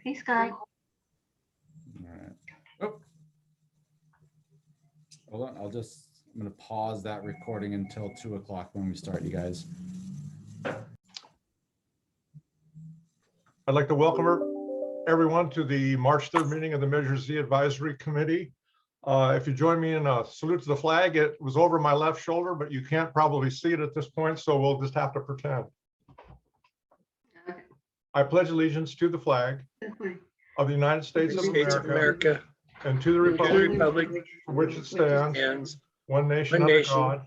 Hey, Scott. All right. Oh. Hold on. I'm going to pause that recording until 2 o'clock when we start, you guys. I'd like to welcome everyone to the March 3rd meeting of the Measure Z Advisory Committee. If you join me in a salute to the flag, it was over my left shoulder, but you can't probably see it at this point, so we'll just have to pretend. Okay. I pledge allegiance to the flag of the United States of America and to the republic for which it stands, one nation under God,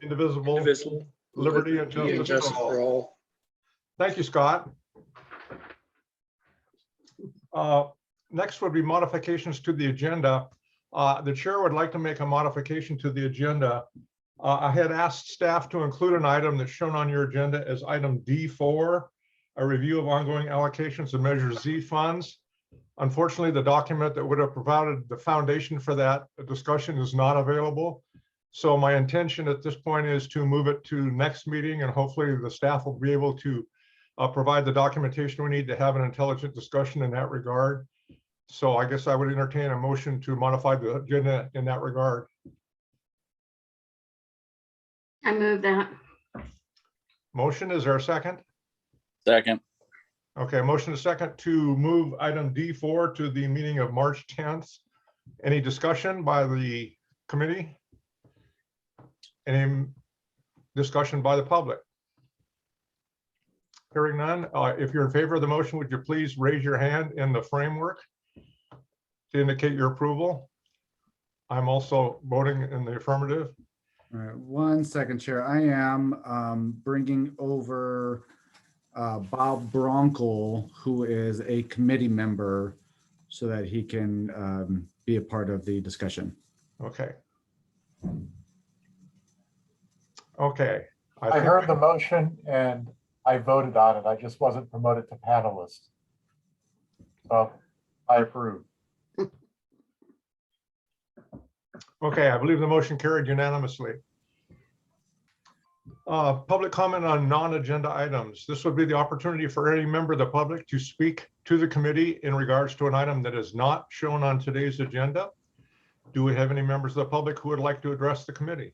indivisible, liberty and justice for all. Thank you, Scott. Next would be modifications to the agenda. The chair would like to make a modification to the agenda. I had asked staff to include an item that's shown on your agenda as item D4, a review of ongoing allocations of Measure Z funds. Unfortunately, the document that would have provided the foundation for that discussion is not available. So my intention at this point is to move it to next meeting, and hopefully the staff will be able to provide the documentation we need to have an intelligent discussion in that regard. So I guess I would entertain a motion to modify the agenda in that regard. I move that. Motion, is there a second? Second. Okay, motion is second to move item D4 to the meeting of March 10th. Any discussion by the committee? Any discussion by the public? Hearing none. If you're in favor of the motion, would you please raise your hand in the framework to indicate your approval? I'm also voting in the affirmative. All right, 1 second, Chair. I am bringing over Bob Bronkel, who is a committee member, so that he can be a part of the discussion. Okay. Okay. I heard the motion and I voted on it. I just wasn't promoted to panelist. So I approve. Okay, I believe the motion carried unanimously. Public comment on non-agenda items. This would be the opportunity for any member of the public to speak to the committee in regards to an item that is not shown on today's agenda. Do we have any members of the public who would like to address the committee?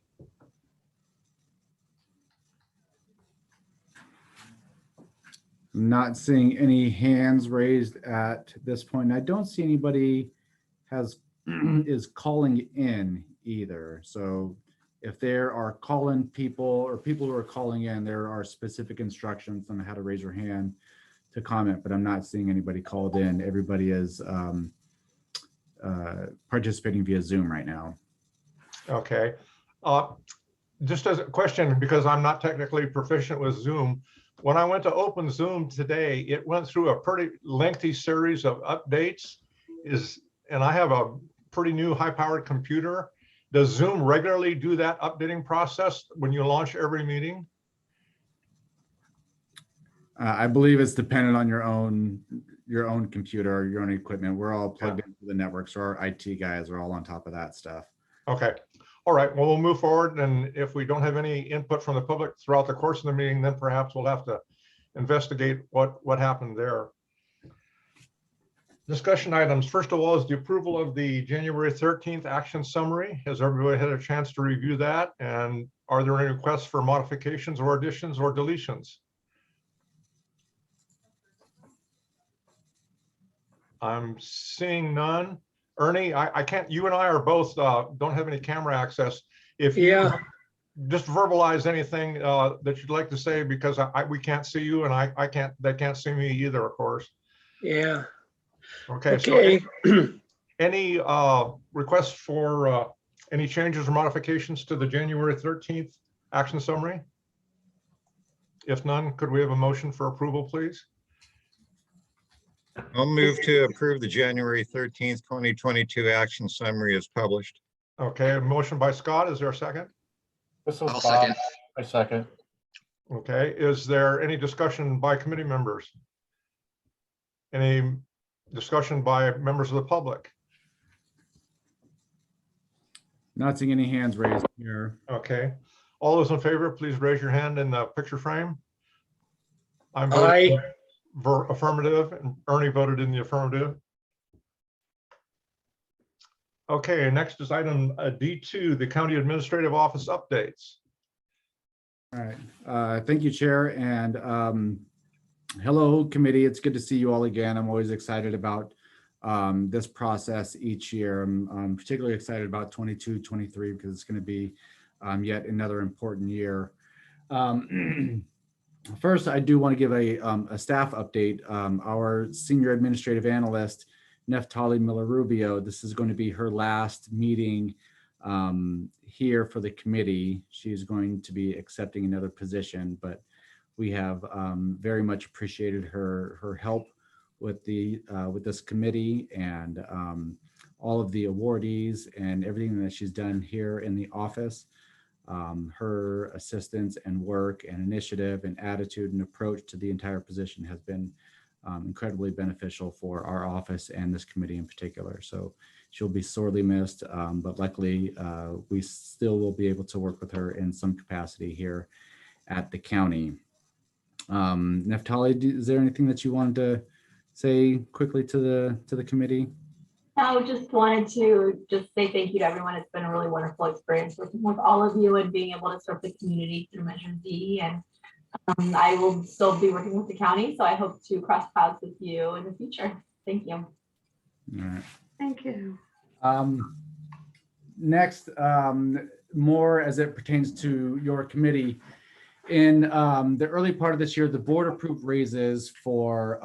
Not seeing any hands raised at this point. I don't see anybody is calling in either. So if there are call-in people or people who are calling in, there are specific instructions on how to raise your hand to comment, but I'm not seeing anybody called in. Everybody is participating via Zoom right now. Okay. Just as a question, because I'm not technically proficient with Zoom, when I went to open Zoom today, it went through a pretty lengthy series of updates. And I have a pretty new high-powered computer. Does Zoom regularly do that updating process when you launch every meeting? I believe it's dependent on your own computer or your own equipment. We're all plugged into the network, so our IT guys are all on top of that stuff. Okay. All right. Well, we'll move forward. And if we don't have any input from the public throughout the course of the meeting, then perhaps we'll have to investigate what happened there. Discussion items. First of all is the approval of the January 13th action summary. Has everybody had a chance to review that? And are there any requests for modifications or additions or deletions? I'm seeing none. Ernie, I can't, you and I are both, don't have any camera access. If you just verbalize anything that you'd like to say, because we can't see you and they can't see me either, of course. Yeah. Okay. Okay. So any requests for any changes or modifications to the January 13th action summary? If none, could we have a motion for approval, please? I'll move to approve the January 13th, 2022 action summary as published. Okay, a motion by Scott. Is there a second? This was I'll Bob. second. I second. Okay, is there any discussion by committee members? Any discussion by members of the public? Not seeing any hands raised here. Okay, all those in favor, please raise your hand in the picture frame. I'm Aye. affirmative, and Ernie voted in the affirmative. Okay, next is item D2, the County Administrative Office updates. All right. Thank you, Chair. And hello, committee. It's good to see you all again. I'm always excited about this process each year. I'm particularly excited about 22-23 because it's going to be yet another important year. First, I do want to give a staff update. Our senior administrative analyst, Neftali Miller-Rubio, this is going to be her last meeting here for the committee. She's going to be accepting another position, but we have very much appreciated her help with this committee and all of the awardees and everything that she's done here in the office. Her assistance and work and initiative and attitude and approach to the entire position has been incredibly beneficial for our office and this committee in particular. So she'll be sorely missed, but luckily we still will be able to work with her in some capacity here at the county. Neftali, is there anything that you wanted to say quickly to the committee? I just wanted to say thank you to everyone. It's been a really wonderful experience working with all of you and being able to serve the community through Measure D. And I will still be working with the county, so I hope to cross paths with you in the future. Thank you. All right. Thank you. Next, more as it pertains to your committee. In the early part of this year, the board approved raises for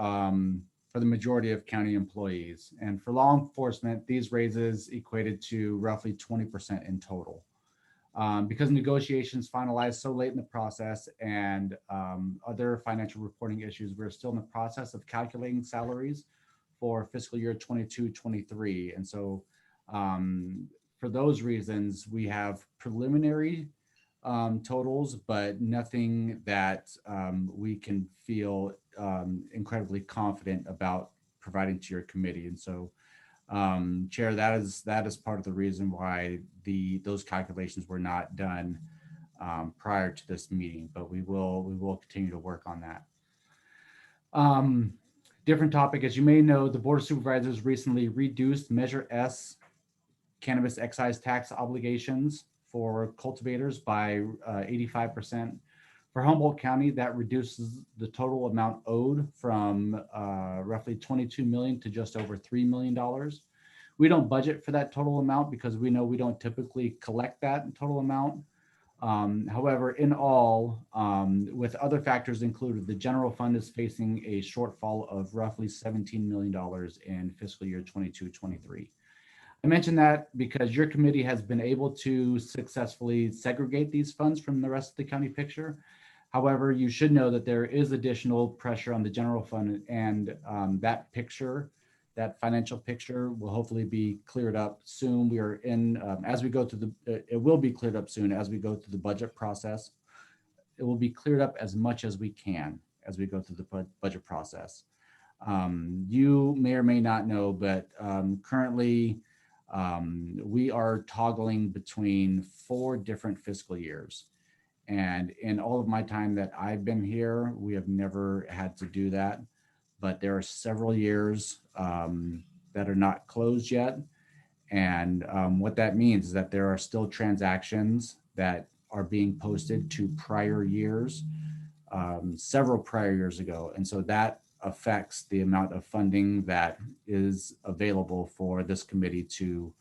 the majority of county employees. And for law enforcement, these raises equated to roughly 20% in total. Because negotiations finalized so late in the process and other financial reporting issues, we're still in the process of calculating salaries for fiscal year 22-23. And so for those reasons, we have preliminary totals, but nothing that we can feel incredibly confident about providing to your committee. And so, Chair, that is part of the reason why those calculations were not done prior to this meeting, but we will continue to work on that. Different topic, as you may know, the Board of Supervisors recently reduced Measure S cannabis excise tax obligations for cultivators by 85%. For Humboldt County, that reduces the total amount owed from roughly $22 million to just over $3 million. We don't budget for that total amount because we know we don't typically collect that total amount. However, in all, with other factors included, the general fund is facing a shortfall of roughly $17 million in fiscal year 22-23. I mention that because your committee has been able to successfully segregate these funds from the rest of the county picture. However, you should know that there is additional pressure on the general fund, and that financial picture will hopefully be cleared up soon. We are in, as we go through it will be cleared up soon as we go through the budget process. It will be cleared up as much as we can as we go through the budget process. You may or may not know, but currently, we are toggling between 4 different fiscal years. And in all of my time that I've been here, we have never had to do that. But there are several years that are not closed yet. And what that means is that there are still transactions that are being posted to prior years, several prior years ago. And so that affects the amount of funding that is available for this committee to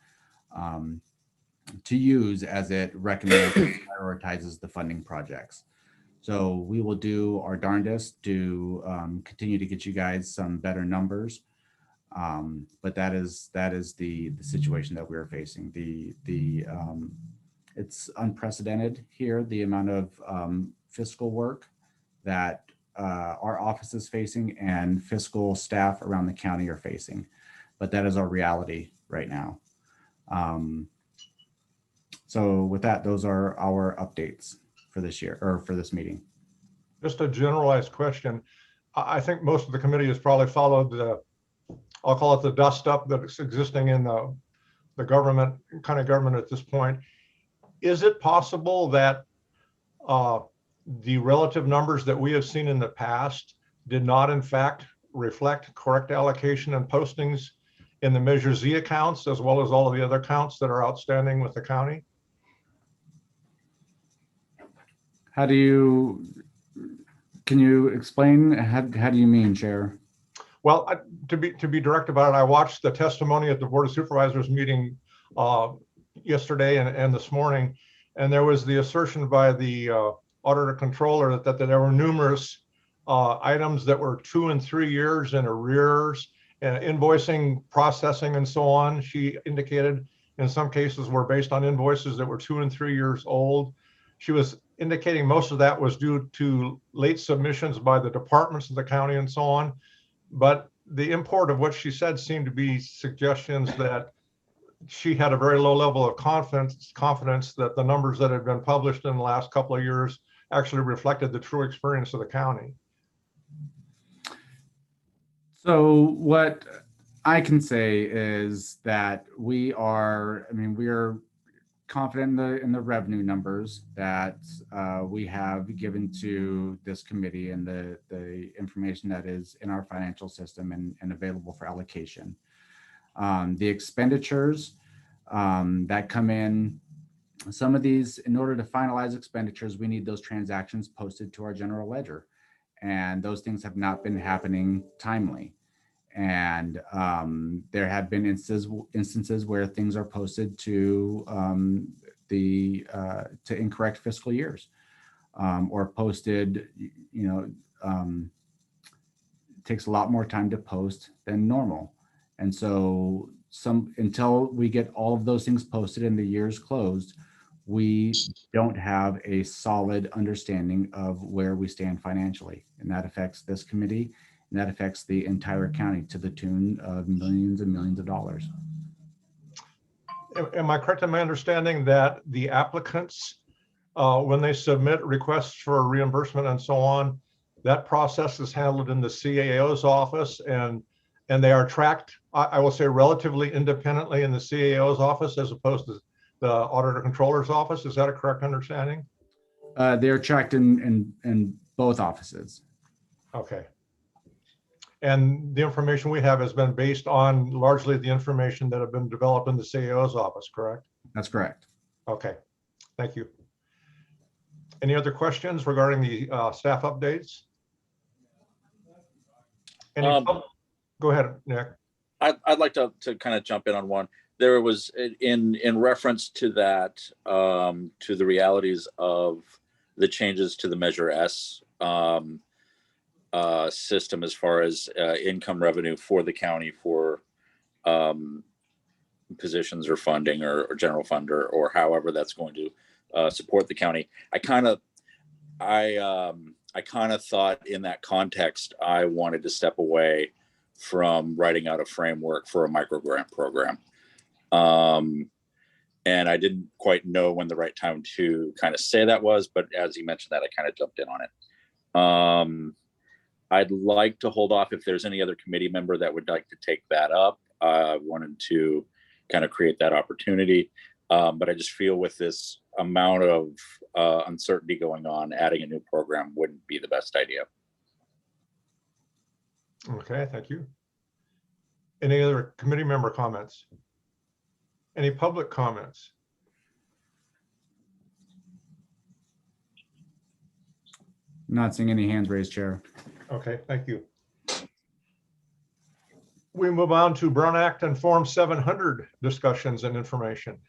use as it recommends and prioritizes the funding projects. So we will do our darndest to continue to get you guys some better numbers. But that is the situation that we're facing. It's unprecedented here, the amount of fiscal work that our office is facing and fiscal staff around the county are facing. But that is our reality right now. So with that, those are our updates for this year or for this meeting. Just a generalized question. I think most of the committee has probably followed I'll call it the dust up that's existing in the government, kind of government at this point. Is it possible that the relative numbers that we have seen in the past did not in fact reflect correct allocation and postings in the Measure Z accounts, as well as all of the other accounts that are outstanding with the county? How do you, can you explain, how do you mean, Chair? Well, to be direct about it, I watched the testimony at the Board of Supervisors meeting yesterday and this morning, and there was the assertion by the auditor controller that there were numerous items that were 2 and 3 years in arrears, invoicing, processing, and so on. She indicated in some cases were based on invoices that were 2 and 3 years old. She was indicating most of that was due to late submissions by the departments of the county and so on. But the import of what she said seemed to be suggestions that she had a very low level of confidence that the numbers that had been published in the last couple of years actually reflected the true experience of the county. So what I can say is that we are confident in the revenue numbers that we have given to this committee and the information that is in our financial system and available for allocation. The expenditures that come in, some of these, in order to finalize expenditures, we need those transactions posted to our general ledger. And those things have not been happening timely. And there have been instances where things are posted to to incorrect fiscal years, or posted, takes a lot more time to post than normal. And so until we get all of those things posted and the year's closed, we don't have a solid understanding of where we stand financially. And that affects this committee, and that affects the entire county to the tune of millions and millions of dollars. Am I correct in my understanding that the applicants, when they submit requests for reimbursement and so on, that process is handled in the CAO's office and they are tracked, I will say, relatively independently in the CAO's office as opposed to the Auditor Controller's office? Is that a correct understanding? They're tracked in both offices. Okay. And the information we have has been based on largely the information that have been developed in the CAO's office, correct? That's correct. Okay, thank you. Any other questions regarding the staff updates? Go ahead, Nick. I'd like to kind of jump in on one. There was in reference to that, to the realities of the changes to the Measure S system as far as income revenue for the county for positions or funding or general fund or however that's going to support the county. I kind of thought in that context I wanted to step away from writing out a framework for a microgrant program. And I didn't quite know when the right time to kind of say that was, but as you mentioned that, I kind of jumped in on it. I'd like to hold off if there's any other committee member that would like to take that up. I wanted to kind of create that opportunity. But I just feel with this amount of uncertainty going on, adding a new program wouldn't be the best idea. Okay, thank you. Any other committee member comments? Any public comments? Not seeing any hands raised, Chair. Okay, thank you. We move on to Brown Act and Form 700 discussions and information.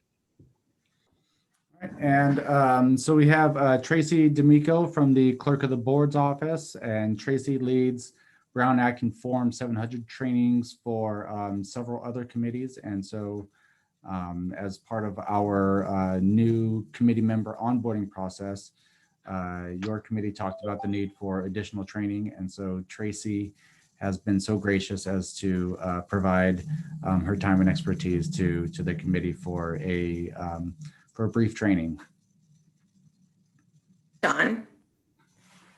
And so we have Tracy D'Amico from the Clerk of the Board's office, and Tracy leads Brown Act and Form 700 trainings for several other committees. And so as part of our new committee member onboarding process, your committee talked about the need for additional training. And so Tracy has been so gracious as to provide her time and expertise to the committee for a brief training. John.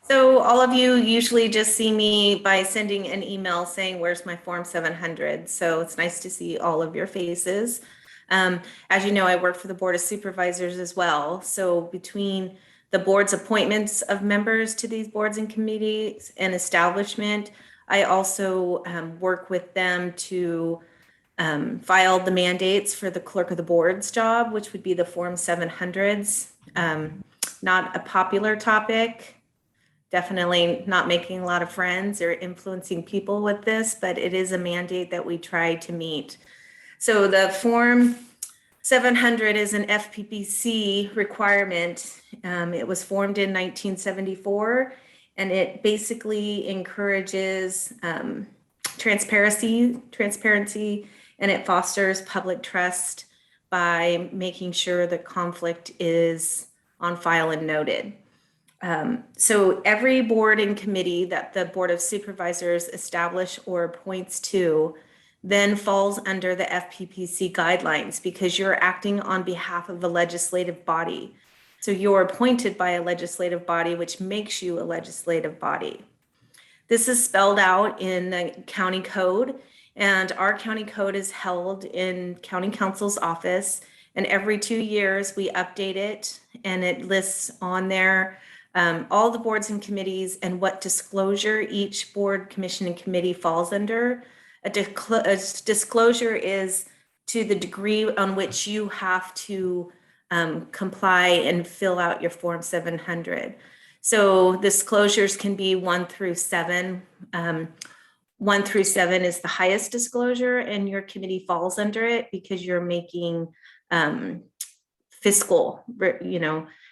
So all of you usually just see me by sending an email saying, where's my Form 700? So it's nice to see all of your faces. As you know, I work for the Board of Supervisors as well. So between the the board's appointments of members to these boards and committees and establishment. I also work with them to file the mandates for the clerk of the board's job, which would be the Form 700s. Not a popular topic, definitely not making a lot of friends or influencing people with this, but it is a mandate that we try to meet. So the Form 700 is an FPPC requirement. It was formed in 1974, and it basically encourages transparency, and it fosters public trust by making sure the conflict is on file and noted. So every board and committee that the Board of Supervisors establish or appoints to then falls under the FPPC guidelines, because you're acting on behalf of a legislative body. So you're appointed by a legislative body, which makes you a legislative body. This is spelled out in the county code, and our county code is held in county council's office. And every 2 years we update it, and it lists on there all the boards and committees and what disclosure each board, commission, and committee falls under. A disclosure is to the degree on which you have to comply and fill out your Form 700. So disclosures can be 1 through 7. 1 through 7 is the highest disclosure, and your committee falls under it because you're making fiscal,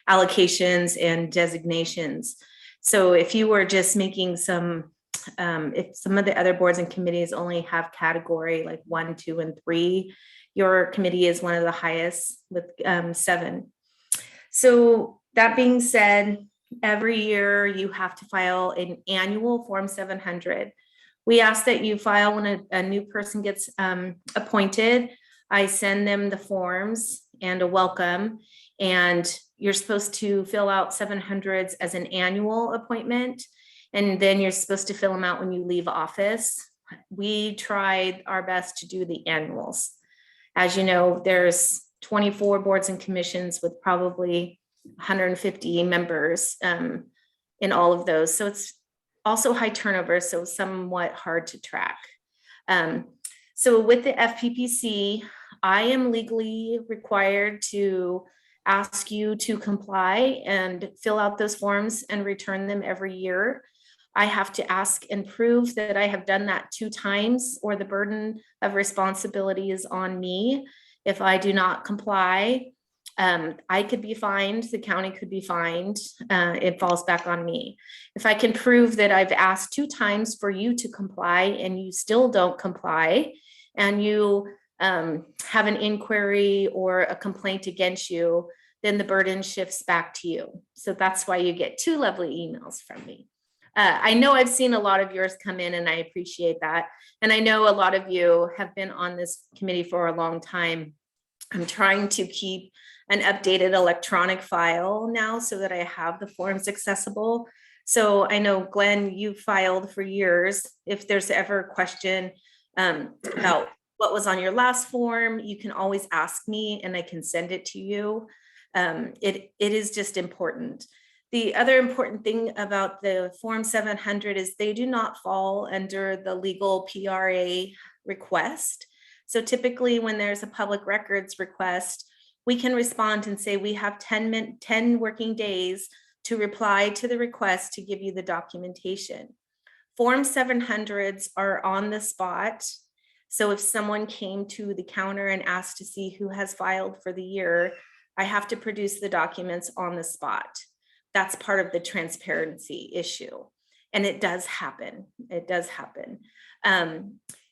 allocations and designations. So if you were just making some, if some of the other boards and committees only have category like 1, 2, and 3, your committee is one of the highest with 7. So that being said, every year you have to file an annual Form 700. We ask that you file when a new person gets appointed. I send them the forms and a welcome, and you're supposed to fill out 700s as an annual appointment, and then you're supposed to fill them out when you leave office. We tried our best to do the annuals. As you know, there's 24 boards and commissions with probably 150 members in all of those. So it's also high turnover, so somewhat hard to track. So with the FPPC, I am legally required to ask you to comply and fill out those forms and return them every year. I have to ask and prove that I have done that 2 times, or the burden of responsibility is on me. If I do not comply, I could be fined, the county could be fined, it falls back on me. If I can prove that I've asked 2 times for you to comply and you still don't comply, and you have an inquiry or a complaint against you, then the burden shifts back to you. So that's why you get 2 lovely emails from me. I know I've seen a lot of yours come in, and I appreciate that. And I know a lot of you have been on this committee for a long time. I'm trying to keep an updated electronic file now so that I have the forms accessible. So I know, Glenn, you filed for years. If there's ever a question about what was on your last form, you can always ask me and I can send it to you. It is just important. The other important thing about the Form 700 is they do not fall under the legal PRA request. So typically when there's a public records request, we can respond and say we have 10 working days to reply to the request to give you the documentation. Form 700s are on the spot. So if someone came to the counter and asked to see who has filed for the year, I have to produce the documents on the spot. That's part of the transparency issue. And it does happen. It does happen.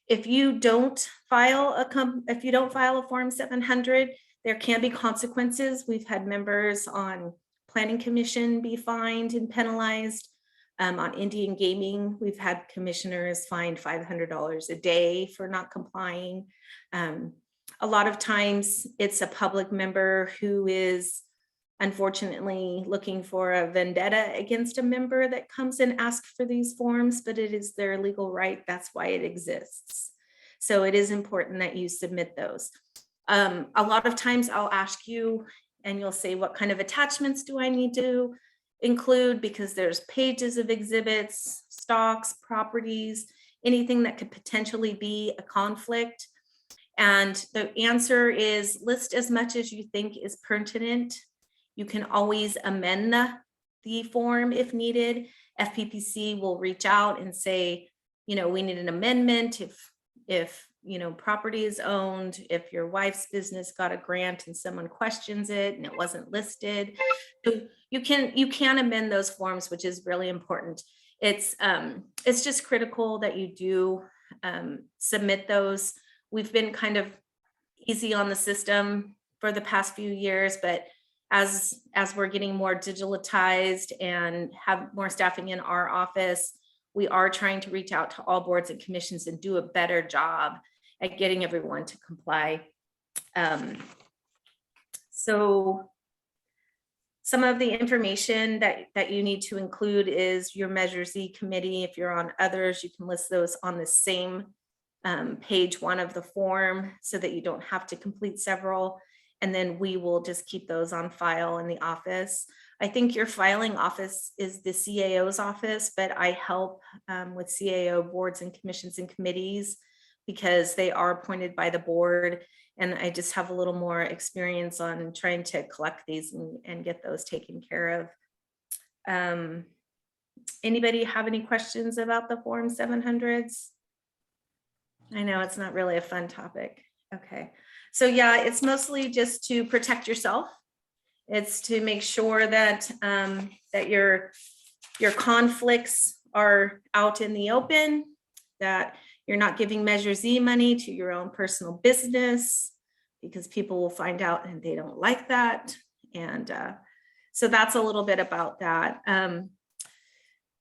If you don't file a Form 700, there can be consequences. We've had members on Planning Commission be fined and penalized. On Indian Gaming, we've had commissioners fined $500 a day for not complying. A lot of times it's a public member who is unfortunately looking for a vendetta against a member that comes and asks for these forms, but it is their legal right. That's why it exists. So it is important that you submit those. A lot of times I'll ask you and you'll say, what kind of attachments do I need to include? Because there's pages of exhibits, stocks, properties, anything that could potentially be a conflict. And the answer is list as much as you think is pertinent. You can always amend the form if needed. FPPC will reach out and say, you know, we need an amendment if you know, property is owned, if your wife's business got a grant and someone questions it and it wasn't listed. So you can amend those forms, which is really important. It's just critical that you do submit those. We've been kind of easy on the system for the past few years, but as we're getting more digitalized and have more staffing in our office, we are trying to reach out to all boards and commissions and do a better job at getting everyone to comply. So some of the information that you need to include is your Measure Z committee. If you're on others, you can list those on the same page 1 of the form so that you don't have to complete several. And then we will just keep those on file in the office. I think your filing office is the CAO's office, but I help with CAO boards and commissions and committees because they are appointed by the board. And I just have a little more experience on trying to collect these and get those taken care of. Anybody have any questions about the Form 700s? I know it's not really a fun topic. Okay. So yeah, it's mostly just to protect yourself. It's to make sure that that your conflicts are out in the open, that you're not giving Measure Z money to your own personal business, because people will find out and they don't like that. And so that's a little bit about that.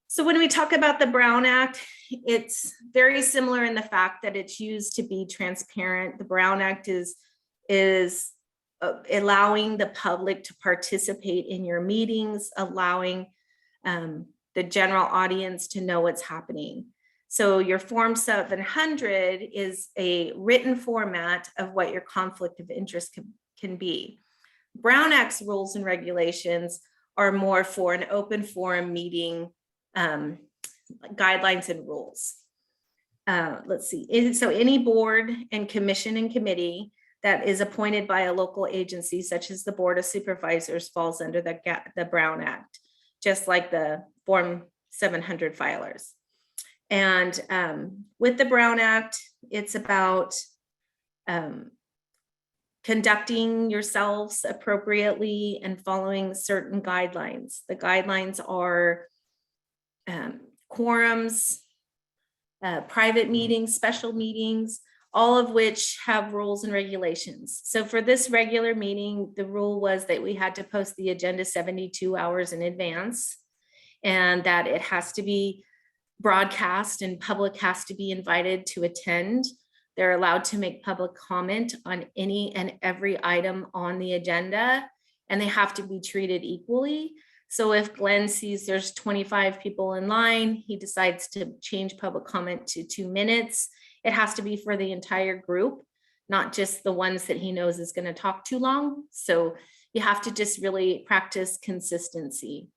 So when we talk about the Brown Act, it's very similar in the fact that it's used to be transparent. The Brown Act is allowing the public to participate in your meetings, allowing the general audience to know what's happening. So your Form 700 is a written format of what your conflict of interest can be. Brown Act's rules and regulations are more for an open forum meeting, guidelines and rules. Let's see. So any board and commission and committee that is appointed by a local agency, such as the Board of Supervisors, falls under the Brown Act, just like the Form 700 filers. And with the Brown Act, it's about conducting yourselves appropriately and following certain guidelines. The guidelines are quorums, private meetings, special meetings, all of which have rules and regulations. So for this regular meeting, the rule was that we had to post the agenda 72 hours in advance, and that it has to be broadcast and public has to be invited to attend. They're allowed to make public comment on any and every item on the agenda, and they have to be treated equally. So if Glenn sees there's 25 people in line, he decides to change public comment to 2 minutes. It has to be for the entire group, not just the ones that he knows is going to talk too long. So you have to just really practice consistency.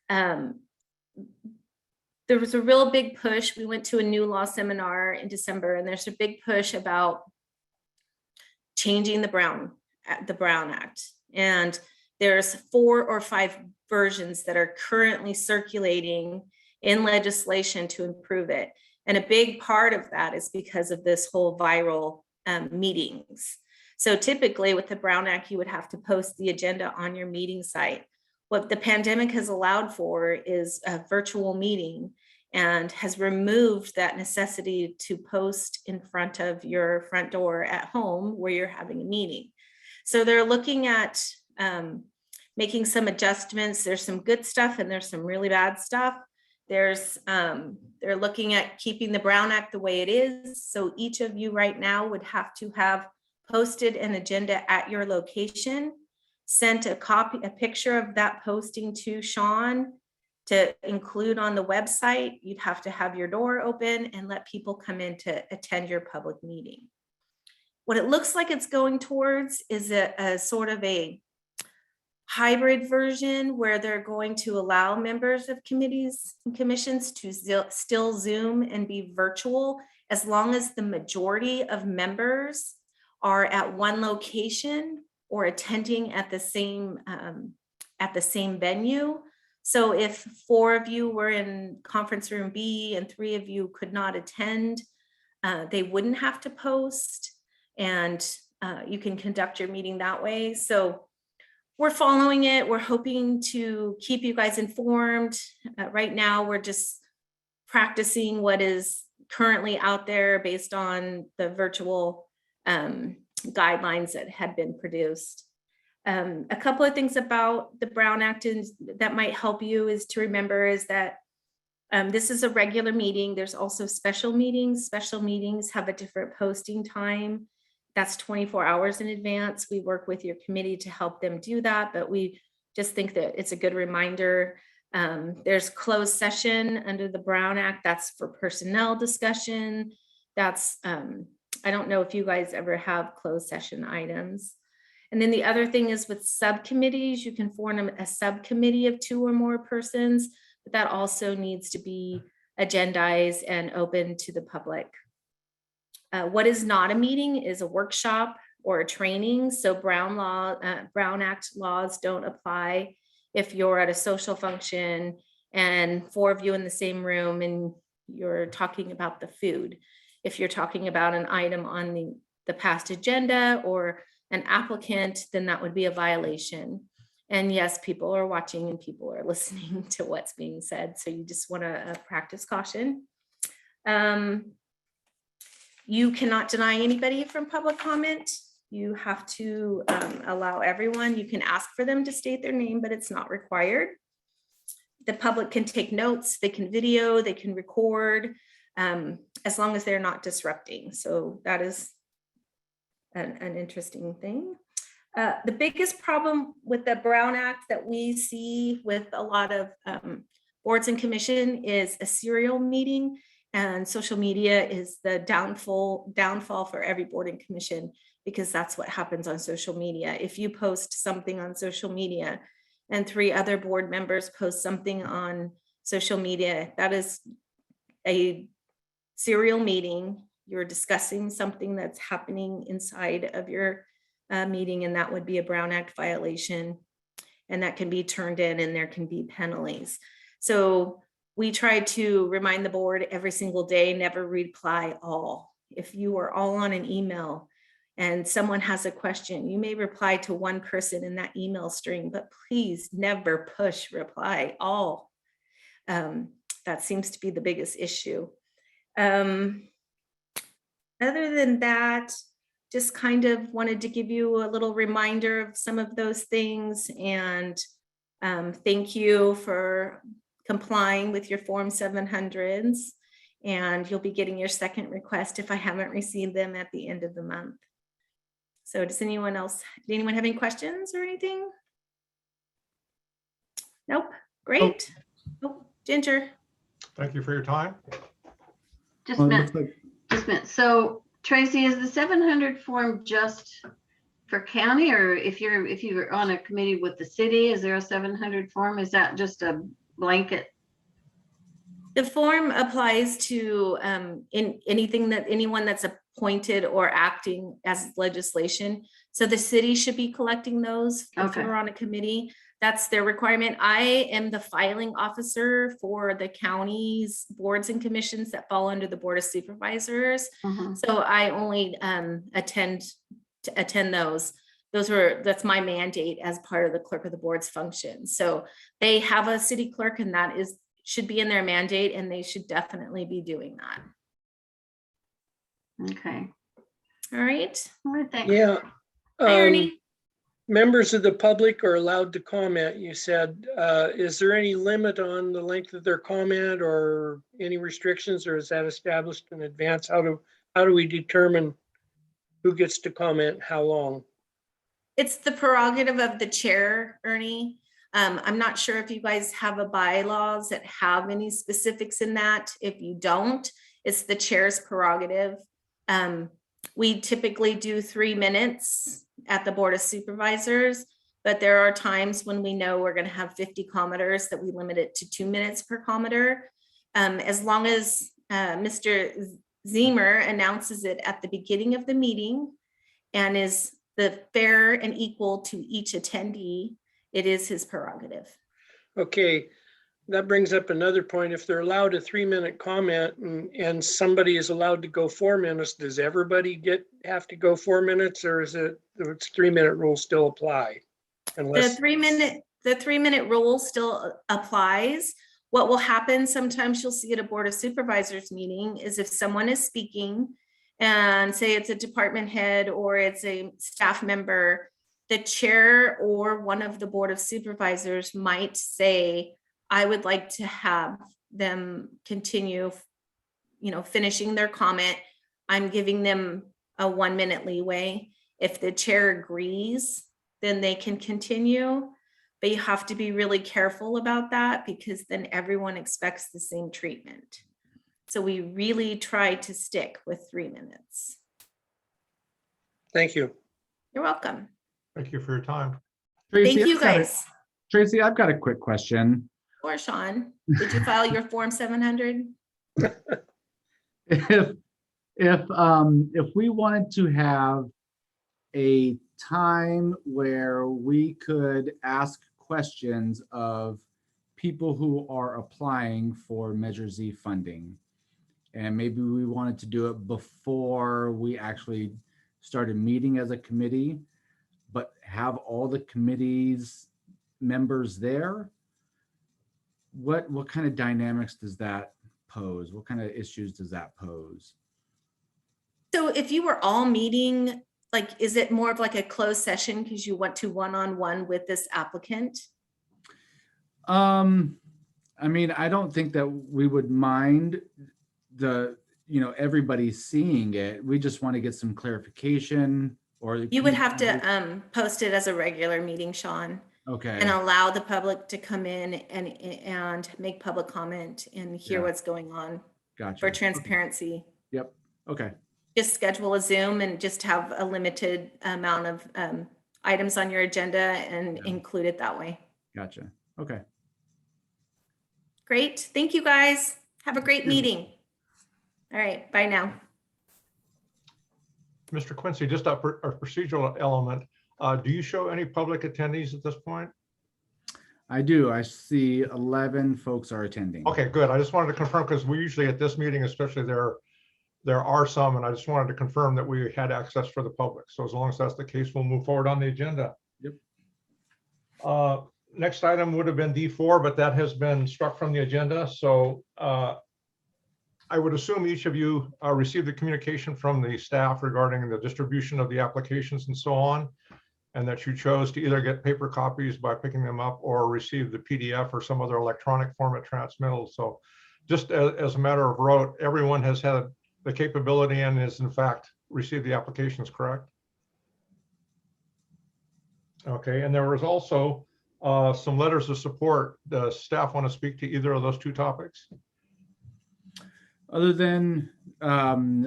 There was a real big push. We went to a new law seminar in December, and there's a big push about changing the Brown Act. And there's 4 or 5 versions that are currently circulating in legislation to improve it. And a big part of that is because of this whole viral meetings. So typically with the Brown Act, you would have to post the agenda on your meeting site. What the pandemic has allowed for is a virtual meeting and has removed that necessity to post in front of your front door at home where you're having a meeting. So they're looking at making some adjustments. There's some good stuff and there's some really bad stuff. They're looking at keeping the Brown Act the way it is. So each of you right now would have to have posted an agenda at your location, sent a picture of that posting to Sean to include on the website. You'd have to have your door open and let people come in to attend your public meeting. What it looks like it's going towards is a sort of a hybrid version where they're going to allow members of committees and commissions to still Zoom and be virtual, as long as the majority of members are at one location or attending at the same venue. So if 4 of you were in conference room B and 3 of you could not attend, they wouldn't have to post, and you can conduct your meeting that way. So we're following it. We're hoping to keep you guys informed. Right now, we're just practicing what is currently out there based on the virtual guidelines that had been produced. A couple of things about the Brown Act that might help you is to remember is that this is a regular meeting. There's also special meetings. Special meetings have a different posting time. That's 24 hours in advance. We work with your committee to help them do that, but we just think that it's a good reminder. There's closed session under the Brown Act. That's for personnel discussion. That's, I don't know if you guys ever have closed session items. And then the other thing is with subcommittees, you can form a subcommittee of 2 or more persons, but that also needs to be agendized and open to the public. What is not a meeting is a workshop or a training. So Brown Act laws don't apply if you're at a social function and 4 of you in the same room and you're talking about the food. If you're talking about an item on the past agenda or an applicant, then that would be a violation. And yes, people are watching and people are listening to what's being said. So you just want to practice caution. You cannot deny anybody from public comment. You have to allow everyone. You can ask for them to state their name, but it's not required. The public can take notes, they can video, they can record, as long as they're not disrupting. So that is an interesting thing. The biggest problem with the Brown Act that we see with a lot of boards and commission is a serial meeting. And social media is the downfall for every board and commission, because that's what happens on social media. If you post something on social media and 3 other board members post something on social media, that is a serial meeting. You're discussing something that's happening inside of your meeting, and that would be a Brown Act violation. And that can be turned in and there can be penalties. So we try to remind the board every single day, never reply all. If you are all on an email and someone has a question, you may reply to one person in that email string, but please never push reply all. That seems to be the biggest issue. Other than that, just kind of wanted to give you a little reminder of some of those things, and thank you for complying with your Form 700s, and you'll be getting your second request if I haven't received them at the end of the month. So does anyone have any questions or anything? Nope, great. Oh, Ginger. Thank you for your time. Just a minute. So Tracy, is the 700 form just for county, or if you're on a committee with the city, is there a 700 form? Is that just a blanket? The form applies to in anyone that's appointed or acting as legislation. So the city should be collecting those if Okay. you're on a committee. That's their requirement. I am the filing officer for the county's boards and commissions that fall under the Board of Supervisors. Mhm. So I only attend those. That's my mandate as part of the clerk of the board's function. So they have a city clerk, and that should be in their mandate, and they should definitely be doing that. Okay. All right. All right, thanks. Yeah. Hi, Ernie. Members of the public are allowed to comment, you said. Is there any limit on the length of their comment or any restrictions, or is that established in advance? How do we determine who gets to comment how long? It's the prerogative of the chair, Ernie. I'm not sure if you guys have a bylaws that have any specifics in that. If you don't, it's the chair's prerogative. We typically do 3 minutes at the Board of Supervisors, but there are times when we know we're going to have 50 commenters that we limit it to 2 minutes per commenter. As long as Mr. Zemer announces it at the beginning of the meeting and is the fair and equal to each attendee, it is his prerogative. Okay, that brings up another point. If they're allowed a 3-minute comment and somebody is allowed to go 4 minutes, does everybody have to go 4 minutes, or is it, its 3-minute rule still apply? Unless The 3-minute rule still applies. What will happen, sometimes you'll see at a Board of Supervisors meeting, is if someone is speaking and say it's a department head or it's a staff member, the chair or one of the Board of Supervisors might say, I would like to have them continue, finishing their comment. I'm giving them a 1-minute leeway. If the chair agrees, then they can continue. But you have to be really careful about that, because then everyone expects the same treatment. So we really try to stick with 3 minutes. Thank you. You're welcome. Thank you for your time. Tracy, Thank you, guys. Tracy, I've got a quick question. Or Sean, did you file your Form 700? If we wanted to have a time where we could ask questions of people who are applying for Measure Z funding, and maybe we wanted to do it before we actually started meeting as a committee, but have all the committee's members there, what kind of dynamics does that pose? What kind of issues does that pose? So if you were all meeting, like, is it more of like a closed session because you want to one-on-one with this applicant? I mean, I don't think that we would mind everybody seeing it. We just want to get some clarification, or You would have to post it as a regular meeting, Sean. Okay. And allow the public to come in and make public comment and hear what's going on. Gotcha. For transparency. Okay. Yep. Okay. Just schedule a Zoom and just have a limited amount of items on your agenda and include it that way. Gotcha. Okay. Great. Thank you, guys. Have a great meeting. All right. Bye now. Mr. Quincy, just a procedural element. Do you show any public attendees at this point? I do. I see 11 folks are attending. Okay, good. I just wanted to confirm, because we usually at this meeting, especially there are some, and I just wanted to confirm that we had access for the public. So as long as that's the case, we'll move forward on the agenda. Yep. Next item would have been D4, but that has been struck from the agenda. So I would assume each of you received the communication from the staff regarding the distribution of the applications and so on, and that you chose to either get paper copies by picking them up or receive the PDF or some other electronic format transmittal. So just as a matter of rote, everyone has had the capability and has in fact received the applications, correct? Okay, and there was also some letters of support. Does staff want to speak to either of those two topics? Other than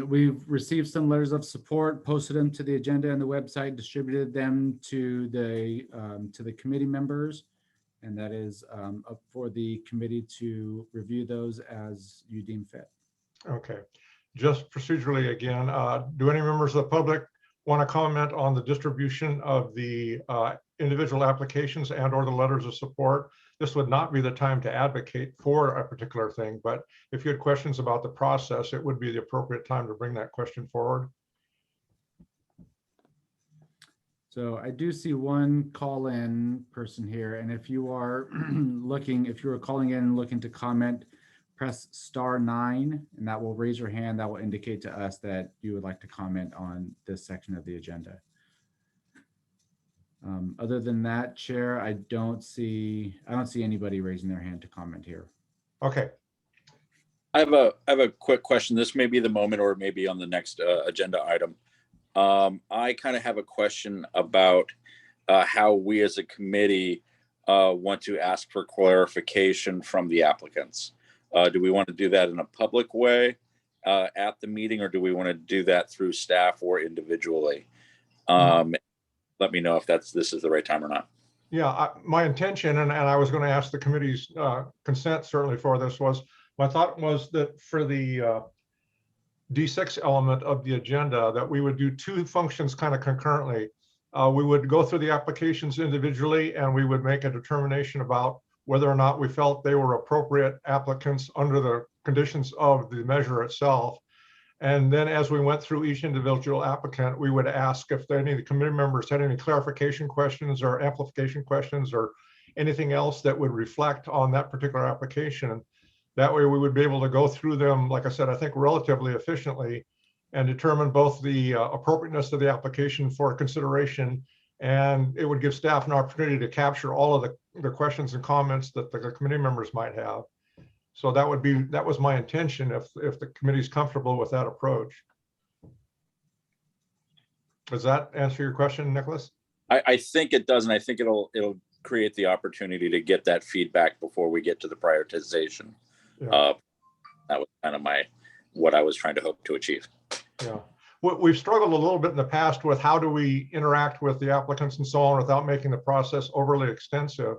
we've received some letters of support, posted them to the agenda and the website, distributed them to the committee members, and that is up for the committee to review those as you deem fit. Okay, just procedurally again, do any members of the public want to comment on the distribution of the individual applications and or the letters of support? This would not be the time to advocate for a particular thing, but if you had questions about the process, it would be the appropriate time to bring that question forward. So I do see one call-in person here, and if you are if you are calling in and looking to comment, press *9, and that will raise your hand. That will indicate to us that you would like to comment on this section of the agenda. Other than that, Chair, I don't see anybody raising their hand to comment here. Okay. I have a quick question. This may be the moment, or maybe on the next agenda item. I kind of have a question about how we as a committee want to ask for clarification from the applicants. Do we want to do that in a public way at the meeting, or do we want to do that through staff or individually? Let me know if this is the right time or not. Yeah, my intention, and I was going to ask the committee's consent certainly for this, was my thought was that for the D6 element of the agenda, that we would do two functions kind of concurrently. We would go through the applications individually, and we would make a determination about whether or not we felt they were appropriate applicants under the conditions of the measure itself. And then as we went through each individual applicant, we would ask if any of the committee members had any clarification questions or amplification questions or anything else that would reflect on that particular application. That way we would be able to go through them, like I said, I think relatively efficiently, and determine both the appropriateness of the application for consideration, and it would give staff an opportunity to capture all of the questions and comments that the committee members might have. So that was my intention if the committee is comfortable with that approach. Does that answer your question, Nicholas? I think it does, and I think it'll create the opportunity to get that feedback before we get to the prioritization. Yeah. That was kind of what I was trying to hope to achieve. Yeah. We've struggled a little bit in the past with how do we interact with the applicants and so on without making the process overly extensive.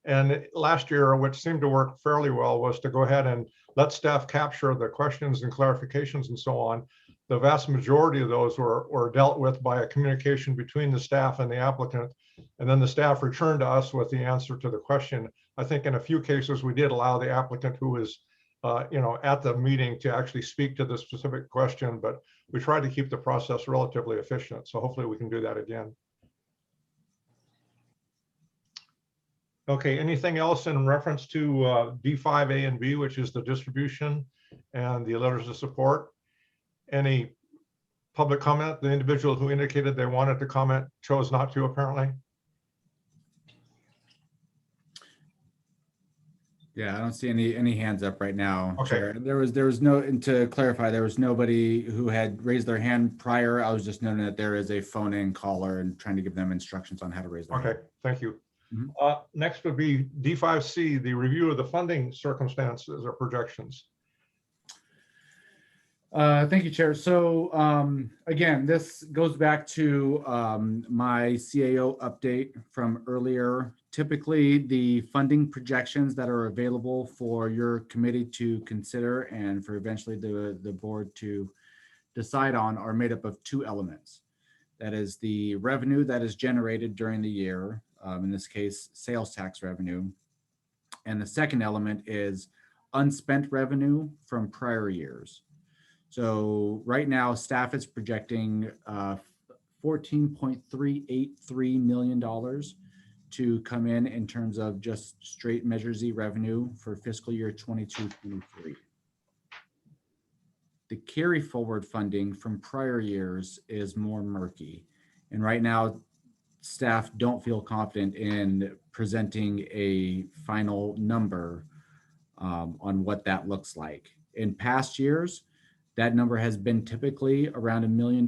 And last year, which seemed to work fairly well, was to go ahead and let staff capture the questions and clarifications and so on. The vast majority of those were dealt with by a communication between the staff and the applicant. And then the staff returned to us with the answer to the question. I think in a few cases, we did allow the applicant who was at the meeting to actually speak to the specific question, but we tried to keep the process relatively efficient. So hopefully we can do that again. Okay, anything else in reference to D5A and B, which is the distribution and the letters of support? Any public comment? The individual who indicated they wanted to comment chose not to, apparently. Yeah, I don't see any hands up right now. Okay. Chair. There was no, and to clarify, there was nobody who had raised their hand prior. I was just noting that there is a phone-in caller and trying to give them instructions on how to raise their hand. Okay, thank you. Mhm. Next would be D5C, the review of the funding circumstances or projections. Thank you, Chair. So again, this goes back to my CAO update from earlier. Typically, the funding projections that are available for your committee to consider and for eventually the board to decide on are made up of two elements. That is the revenue that is generated during the year, in this case, sales tax revenue. And the second element is unspent revenue from prior years. So right now, staff is projecting $14.383 million to come in terms of just straight Measure Z revenue for fiscal year 22-23. The carry forward funding from prior years is more murky. And right now, staff don't feel confident in presenting a final number on what that looks like. In past years, that number has been typically around $1 million,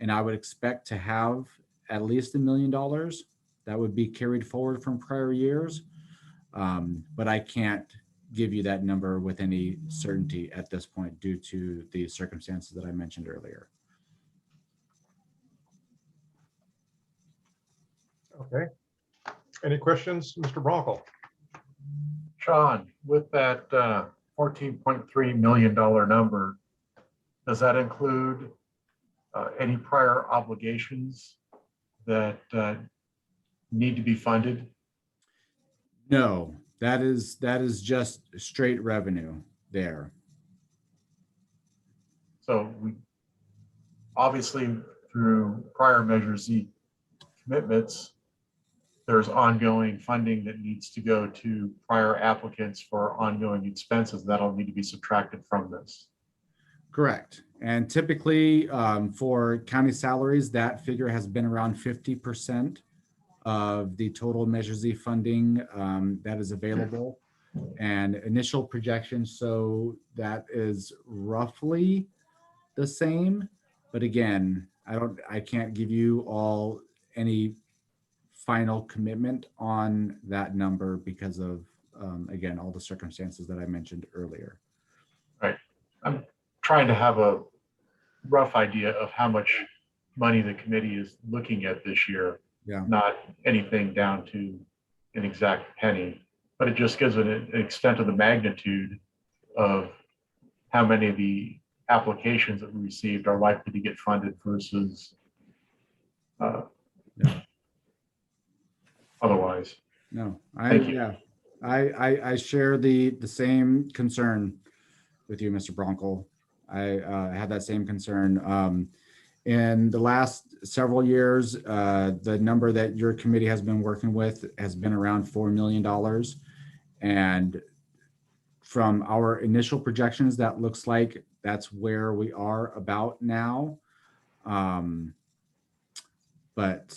and I would expect to have at least $1 million that would be carried forward from prior years, but I can't give you that number with any certainty at this point due to the circumstances that I mentioned earlier. Okay. Any questions, Mr. Bronco? Sean, with that $14.3 million number, does that include any prior obligations that need to be funded? No, that is just straight revenue there. So we obviously through prior Measure Z commitments, there's ongoing funding that needs to go to prior applicants for ongoing expenses that'll need to be subtracted from this. Correct. And typically for county salaries, that figure has been around 50% of the total Measure Z funding that is available, and initial projections. So that is roughly the same, but again, I can't give you all any final commitment on that number because of again, all the circumstances that I mentioned earlier. Right. I'm trying to have a rough idea of how much money the committee is looking at this year. Yeah. not anything down to an exact penny, but it just gives it an extent of the magnitude of how many of the applications that we received are likely to get funded versus otherwise. No, Thank you. yeah, I share the same concern with you, Mr. Bronco. I had that same concern. In the last several years, the number that your committee has been working with has been around $4 million. And from our initial projections, that looks like that's where we are about now. But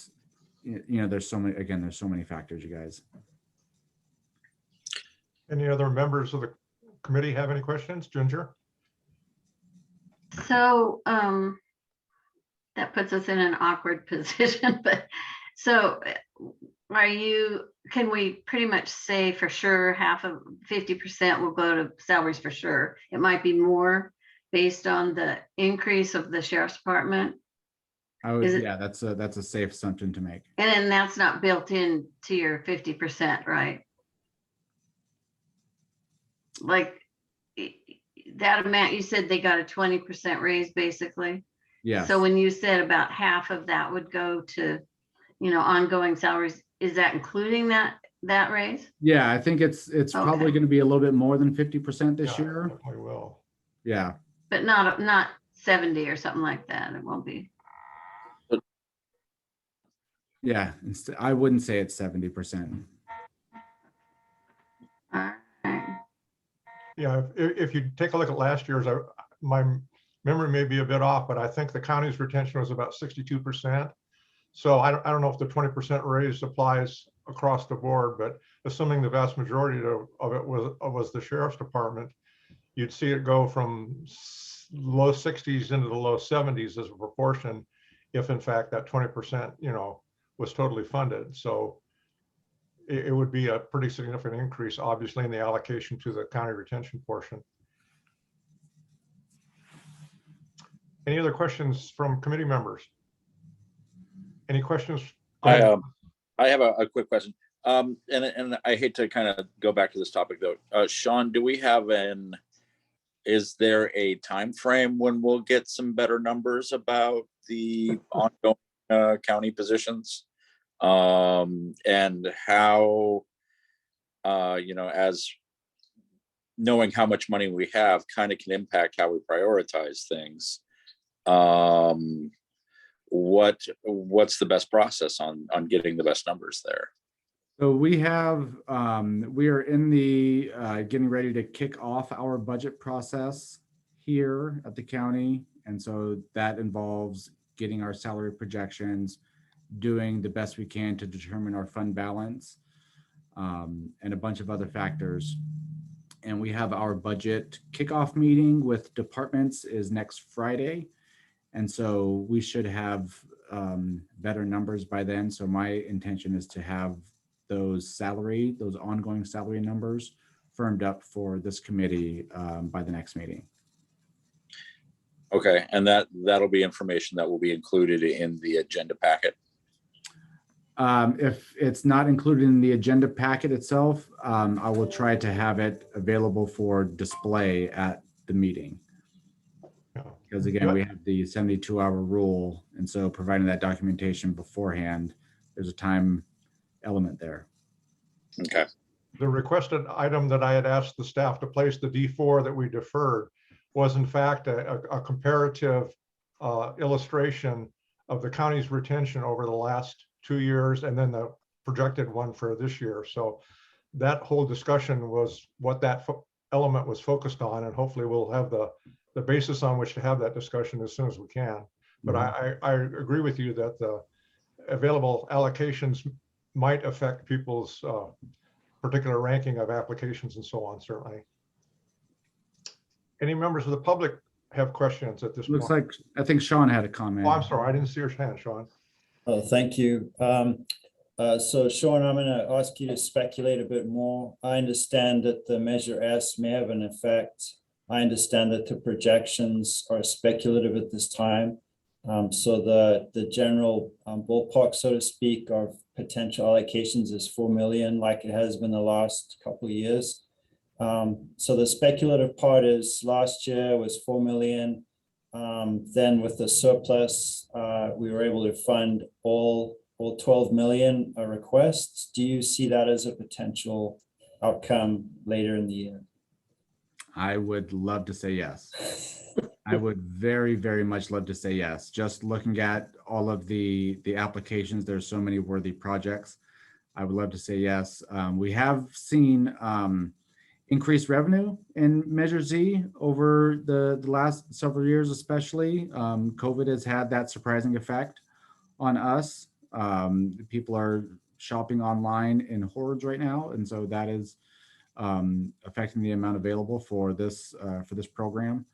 you know, there's so many factors, you guys. Any other members of the committee have any questions? Ginger? So that puts us in an awkward position, but so can we pretty much say for sure half of 50% will go to salaries for sure? It might be more based on the increase of the sheriff's department. Yeah, that's a safe assumption to make. And then that's not built in to your 50%, right? Like that amount, you said they got a 20% raise basically. Yeah. So when you said about half of that would go to, ongoing salaries, is that including that raise? Yeah, I think it's probably going to be a little bit more than 50% this Yeah, year. definitely will. Yeah. But not 70 or something like that. It won't be. Yeah, I wouldn't say it's 70%. All right. Yeah, if you take a look at last year's, my memory may be a bit off, but I think the county's retention was about 62%. So I don't know if the 20% raise applies across the board, but assuming the vast majority of it was the sheriff's department, you'd see it go from low 60s into the low 70s as a proportion, if in fact that 20%, was totally funded. So it would be a pretty significant increase, obviously, in the allocation to the county retention portion. Any other questions from committee members? Any questions? I have a quick question. And I hate to kind of go back to this topic though. Sean, do we have is there a time frame when we'll get some better numbers about the ongoing county positions? And how, as knowing how much money we have kind of can impact how we prioritize things. What's the best process on getting the best numbers there? So we are in the getting ready to kick off our budget process here at the county. And so that involves getting our salary projections, doing the best we can to determine our fund balance, and a bunch of other factors. And we have our budget kickoff meeting with departments is next Friday. And so we should have better numbers by then. So my intention is to have those ongoing salary numbers firmed up for this committee by the next meeting. Okay, and that'll be information that will be included in the agenda packet. If it's not included in the agenda packet itself, I will try to have it available for display at the meeting. Because again, we have the 72-hour rule. And so providing that documentation beforehand, there's a time element there. Okay. The requested item that I had asked the staff to place, the D4 that we deferred, was in fact a comparative illustration of the county's retention over the last 2 years and then the projected one for this year. So that whole discussion was what that element was focused on, and hopefully we'll have the basis on which to have that discussion as soon as we can. But I agree with you that the available allocations might affect people's particular ranking of applications and so on, certainly. Any members of the public have questions at this point? Looks like, I think Sean had a comment. Oh, I'm sorry, I didn't see your hand, Sean. Oh, thank you. So Sean, I'm going to ask you to speculate a bit more. I understand that the Measure S may have an effect. I understand that the projections are speculative at this time. So the general ballpark, so to speak, of potential allocations is 4 million, like it has been the last couple of years. So the speculative part is last year was 4 million. Then with the surplus, we were able to fund all 12 million requests. Do you see that as a potential outcome later in the year? I would love to say yes. I would very, very much love to say yes. Just looking at all of the applications, there's so many worthy projects. I would love to say yes. We have seen increased revenue in Measure Z over the last several years, especially. COVID has had that surprising effect on us. People are shopping online in hordes right now, and so that is affecting the amount available for this program.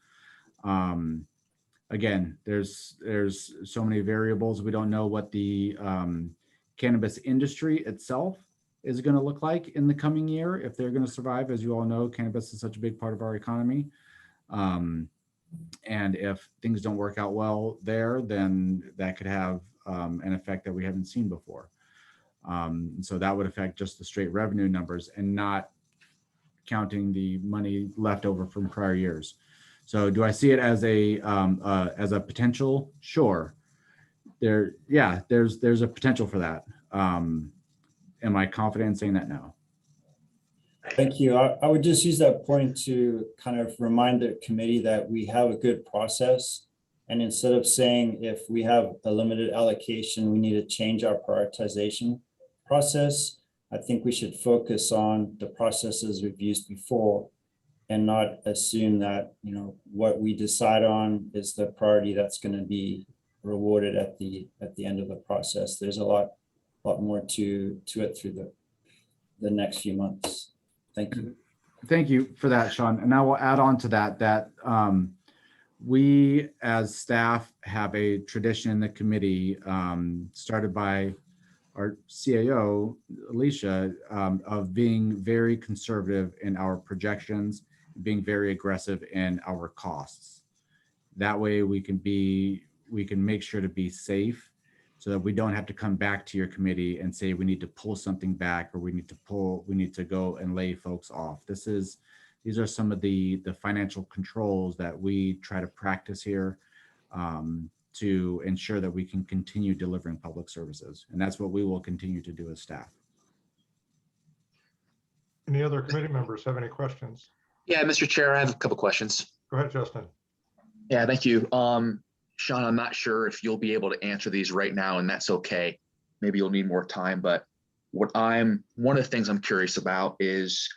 Again, there's so many variables. We don't know what the cannabis industry itself is going to look like in the coming year, if they're going to survive. As you all know, cannabis is such a big part of our economy. And if things don't work out well there, then that could have an effect that we haven't seen before. So that would affect just the straight revenue numbers and not counting the money left over from prior years. So do I see it as a potential? Sure. There's a potential for that. Am I confident in saying that? No. Thank you. I would just use that point to kind of remind the committee that we have a good process. And instead of saying if we have a limited allocation, we need to change our prioritization process, I think we should focus on the processes we've used before and not assume that, you know, what we decide on is the priority that's going to be rewarded at the end of the process. There's a lot more to it through the next few months. Thank you. Thank you for that, Sean. And I will add on to that we as staff have a tradition in the committee started by our CAO, Alicia, of being very conservative in our projections, being very aggressive in our costs. That way we can make sure to be safe so that we don't have to come back to your committee and say we need to pull something back or we need to go and lay folks off. These are some of the financial controls that we try to practice here to ensure that we can continue delivering public services. And that's what we will continue to do as staff. Any other committee members have any questions? Yeah, Mr. Chair, I have a couple questions. Go ahead, Justin. Yeah, thank you. Sean, I'm not sure if you'll be able to answer these right now, and that's okay. Maybe you'll need more time, but one of the things I'm curious about is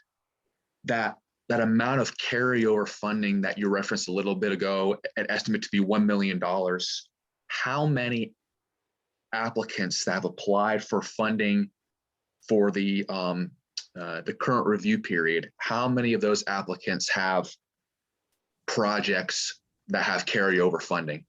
that amount of carryover funding that you referenced a little bit ago, an estimate to be $1 million. How many applicants that have applied for funding for the current review period? How many of those applicants have projects that have carryover funding?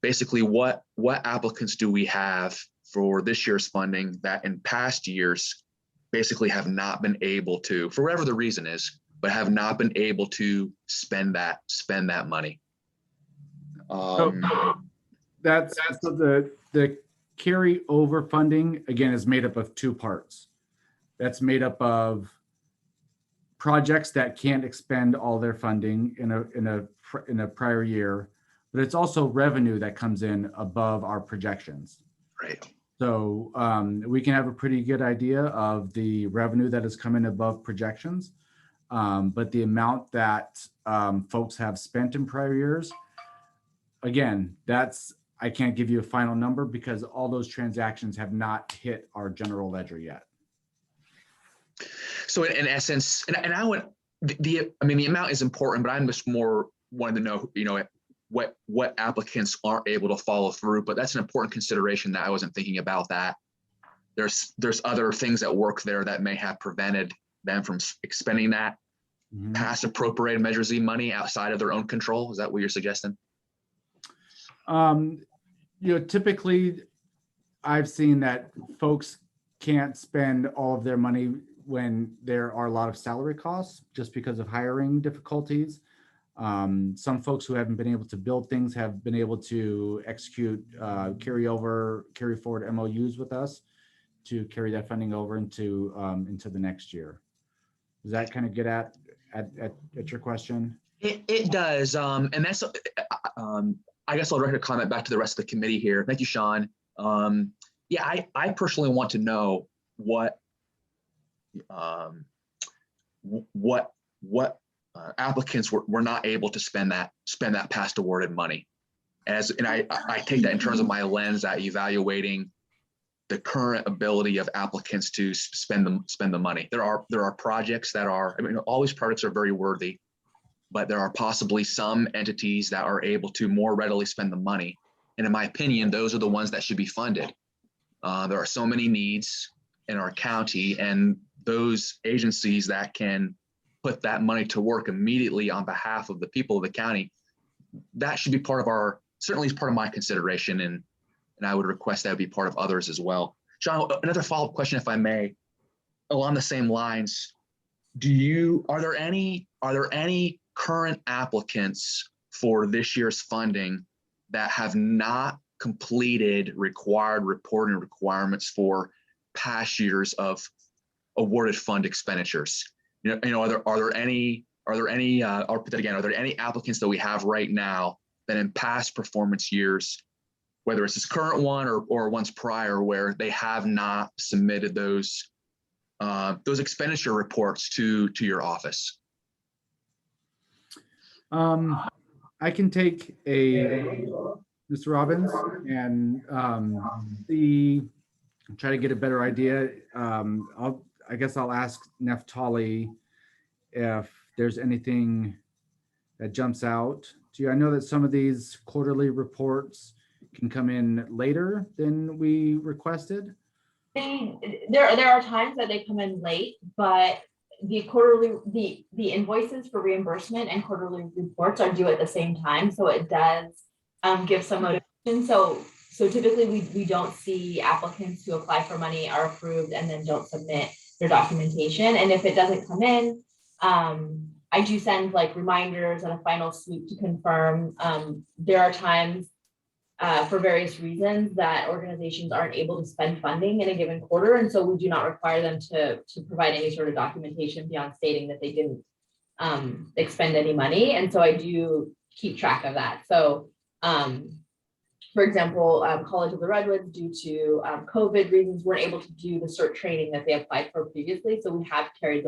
Basically, what applicants do we have for this year's funding that in past years basically have not been able to, for whatever the reason is, but have not been able to spend that money? So the carryover funding, again, is made up of two parts. That's made up of projects that can't expend all their funding in a prior year, but it's also revenue that comes in above our projections. Right. So we can have a pretty good idea of the revenue that is coming above projections, but the amount that folks have spent in prior years, again, I can't give you a final number because all those transactions have not hit our general ledger yet. So in essence, and I would, the amount is important, but I'm just more wanting to know, you know, what applicants aren't able to follow through, but that's an important consideration that I wasn't thinking about. That there's other things at work there that may have prevented them from expending that past appropriated Measure Z money outside of their own control. Is that what you're suggesting? Typically I've seen that folks can't spend all of their money when there are a lot of salary costs just because of hiring difficulties. Some folks who haven't been able to build things have been able to execute carry forward MOUs with us to carry that funding over into the next year. Does that kind of get at your question? It does. And that's, I guess I'll direct a comment back to the rest of the committee here. Thank you, Sean. Yeah, I personally want to know what applicants were not able to spend that past awarded money. And I take that in terms of my lens at evaluating the current ability of applicants to spend the money. There are projects that are, I mean, all these projects are very worthy, but there are possibly some entities that are able to more readily spend the money. And in my opinion, those are the ones that should be funded. There are so many needs in our county, and those agencies that can put that money to work immediately on behalf of the people of the county, that should be part of our, certainly is part of my consideration, and I would request that would be part of others as well. Sean, another follow-up question, if I may, along the same lines, are there any current applicants for this year's funding that have not completed required reporting requirements for past years of awarded fund expenditures? Are there any applicants that we have right now that in past performance years, whether it's this current one or ones prior, where they have not submitted those expenditure reports to your office? I can take Mr. Robbins and try to get a better idea. I guess I'll ask Neftali if there's anything that jumps out to you. I know that some of these quarterly reports can come in later than we requested. There are times that they come in late, but the invoices for reimbursement and quarterly reports are due at the same time, so it does give some motivation. So typically we don't see applicants who apply for money are approved and then don't submit their documentation. And if it doesn't come in, I do send like reminders and a final sweep to confirm. There are times for various reasons that organizations aren't able to spend funding in a given quarter. And so we do not require them to provide any sort of documentation beyond stating that they didn't expend any money. And so I do keep track of that. So for example, College of the Redwoods, due to COVID reasons, weren't able to do the CERT training that they applied for previously. So we have carried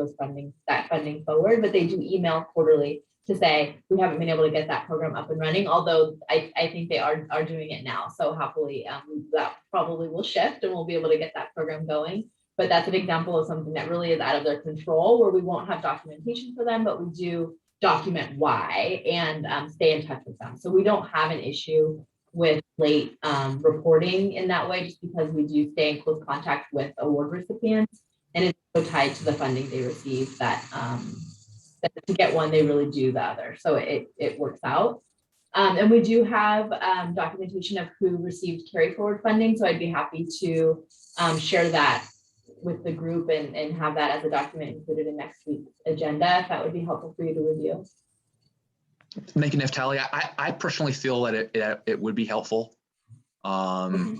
that funding forward, but they do email quarterly to say, we haven't been able to get that program up and running, although I think they are doing it now. So happily that probably will shift and we'll be able to get that program going. But that's an example of something that really is out of their control, where we won't have documentation for them, but we do document why and stay in touch with them. So we don't have an issue with late reporting in that way, just because we do stay in close contact with award recipients, and it's so tied to the funding they receive that to get one, they really do the other. So it works out. And we do have documentation of who received carry forward funding. So I'd be happy to share that with the group and have that as a document included in next week's agenda, if that would be helpful for you to review. Thank you, Neftali. I personally feel that it would be helpful. One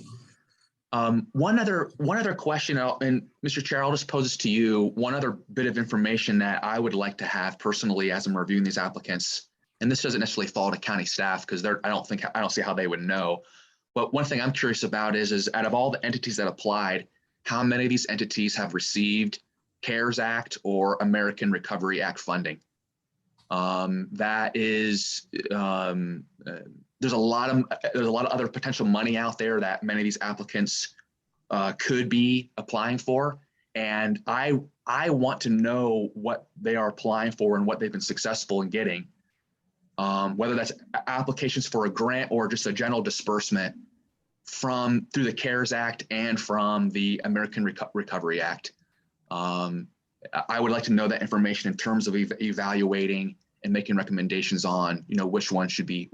other question, and Mr. Chair, I'll just pose this to you. One other bit of information that I would like to have personally as I'm reviewing these applicants, and this doesn't necessarily fall to county staff because I don't see how they would know. But one thing I'm curious about is out of all the entities that applied, how many of these entities have received CARES Act or American Recovery Act funding? That is, there's a lot of other potential money out there that many of these applicants could be applying for, and I want to know what they are applying for and what they've been successful in getting, whether that's applications for a grant or just a general disbursement through the CARES Act and from the American Recovery Act. I would like to know that information in terms of evaluating and making recommendations on, which one should be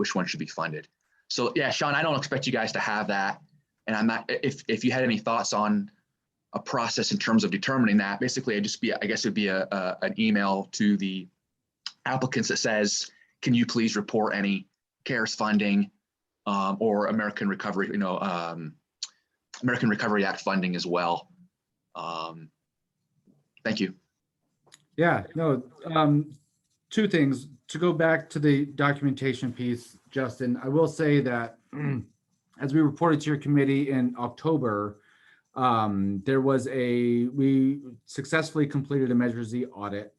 funded. So yeah, Sean, I don't expect you guys to have that. And I'm not, if you had any thoughts on a process in terms of determining that, basically I guess it'd be an email to the applicants that says, can you please report any CARES funding or American Recovery, American Recovery Act funding as well? Thank you. Yeah, no, two things. To go back to the documentation piece, Justin, I will say that as we reported to your committee in October, we successfully completed a Measure Z audit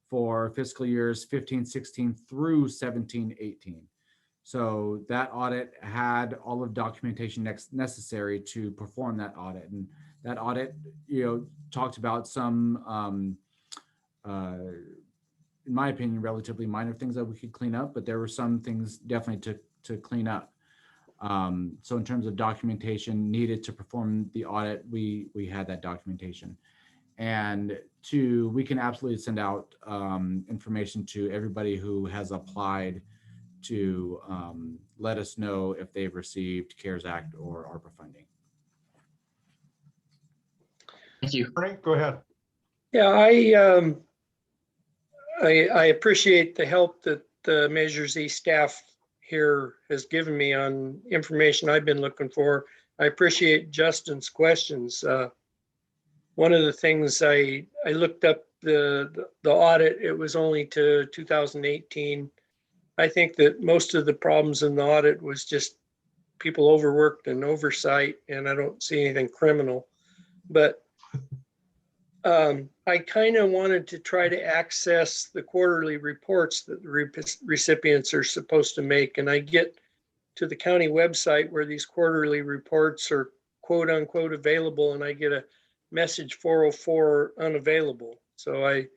for fiscal years 15-16 through 17-18. So that audit had all of documentation necessary to perform that audit. And that audit, talked about some, in my opinion, relatively minor things that we could clean up, but there were some things definitely to clean up. So in terms of documentation needed to perform the audit, we had that documentation. And two, we can absolutely send out information to everybody who has applied to let us know if they've received CARES Act or ARPA funding. Thank you. Ernie, go ahead. Yeah, I appreciate the help that the Measure Z staff here has given me on information I've been looking for. I appreciate Justin's questions. One of the things I looked up the audit, it was only to 2018. I think that most of the problems in the audit was just people overworked and oversight, and I don't see anything criminal. But I kind of wanted to try to access the quarterly reports that the recipients are supposed to make. And I get to the county website where these quarterly reports are quote unquote available, and I get a message 404 unavailable. So I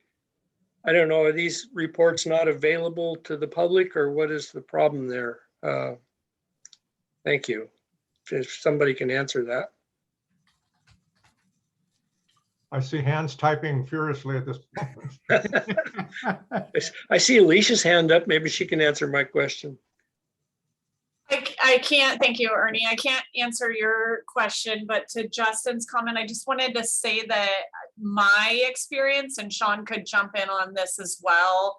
don't know, are these reports not available to the public, or what is the problem there? Thank you. If somebody can answer that. I see hands typing furiously at this point. I see Alicia's hand up. Maybe she can answer my question. I can't, thank you, Ernie. I can't answer your question, but to Justin's comment, I just wanted to say that my experience, and Sean could jump in on this as well,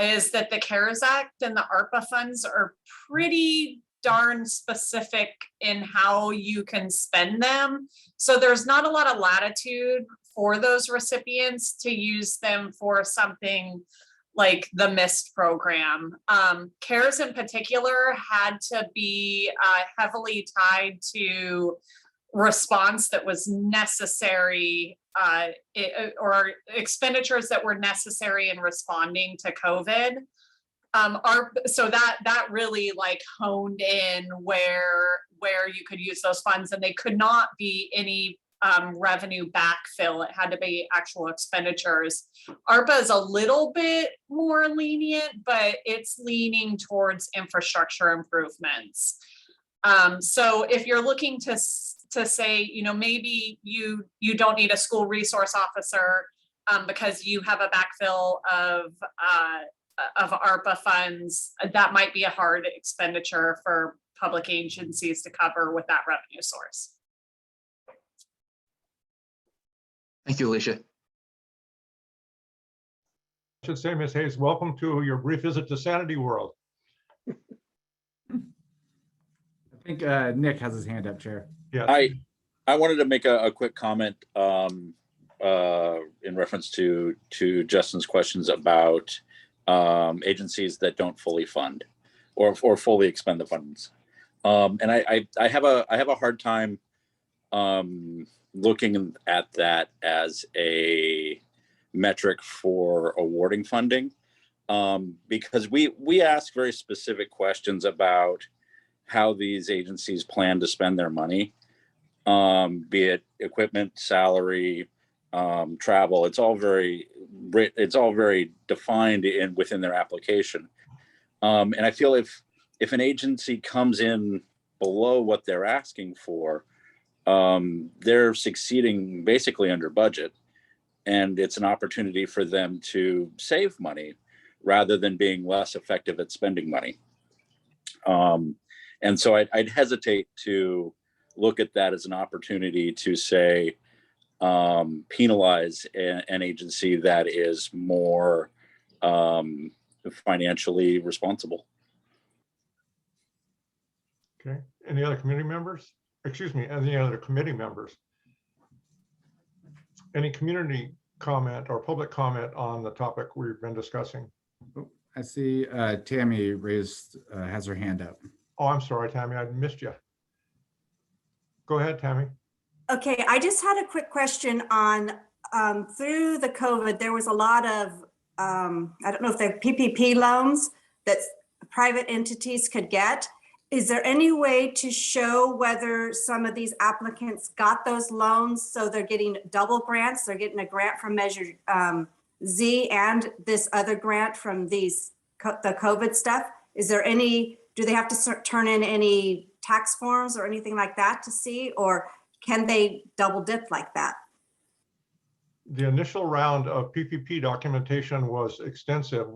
is that the CARES Act and the ARPA funds are pretty darn specific in how you can spend them. So there's not a lot of latitude for those recipients to use them for something like the MIST program. CARES in particular had to be heavily tied to response that was necessary or expenditures that were necessary in responding to COVID. So that really like honed in where you could use those funds, and they could not be any revenue backfill. It had to be actual expenditures. ARPA is a little bit more lenient, but it's leaning towards infrastructure improvements. So if you're looking to say, maybe you don't need a school resource officer because you have a backfill of ARPA funds, that might be a hard expenditure for public agencies to cover with that revenue source. Thank you, Alicia. I should say, Ms. Hayes, welcome to your brief visit to Sanity World. I think Nick has his hand up, Chair. Yeah. I wanted to make a quick comment in reference to Justin's questions about agencies that don't fully fund or fully expend the funds. And I have a hard time looking at that as a metric for awarding funding, because we ask very specific questions about how these agencies plan to spend their money, be it equipment, salary, travel. It's all very defined within their application. And I feel if an agency comes in below what they're asking for, they're succeeding basically under budget, and it's an opportunity for them to save money rather than being less effective at spending money. And so I'd hesitate to look at that as an opportunity to say, penalize an agency that is more financially responsible. Okay, any other community members? Excuse me, any other committee members? Any community comment or public comment on the topic we've been discussing? I see Tammy has her hand up. Oh, I'm sorry, Tammy, I missed you. Go ahead, Tammy. Okay, I just had a quick question on, through the COVID, there was a lot of, I don't know if they're PPP loans that private entities could get. Is there any way to show whether some of these applicants got those loans? So they're getting double grants, they're getting a grant from Measure Z and this other grant from the COVID stuff? Is there any, do they have to turn in any tax forms or anything like that to see, or can they double dip like that? The initial round of PPP documentation was extensive.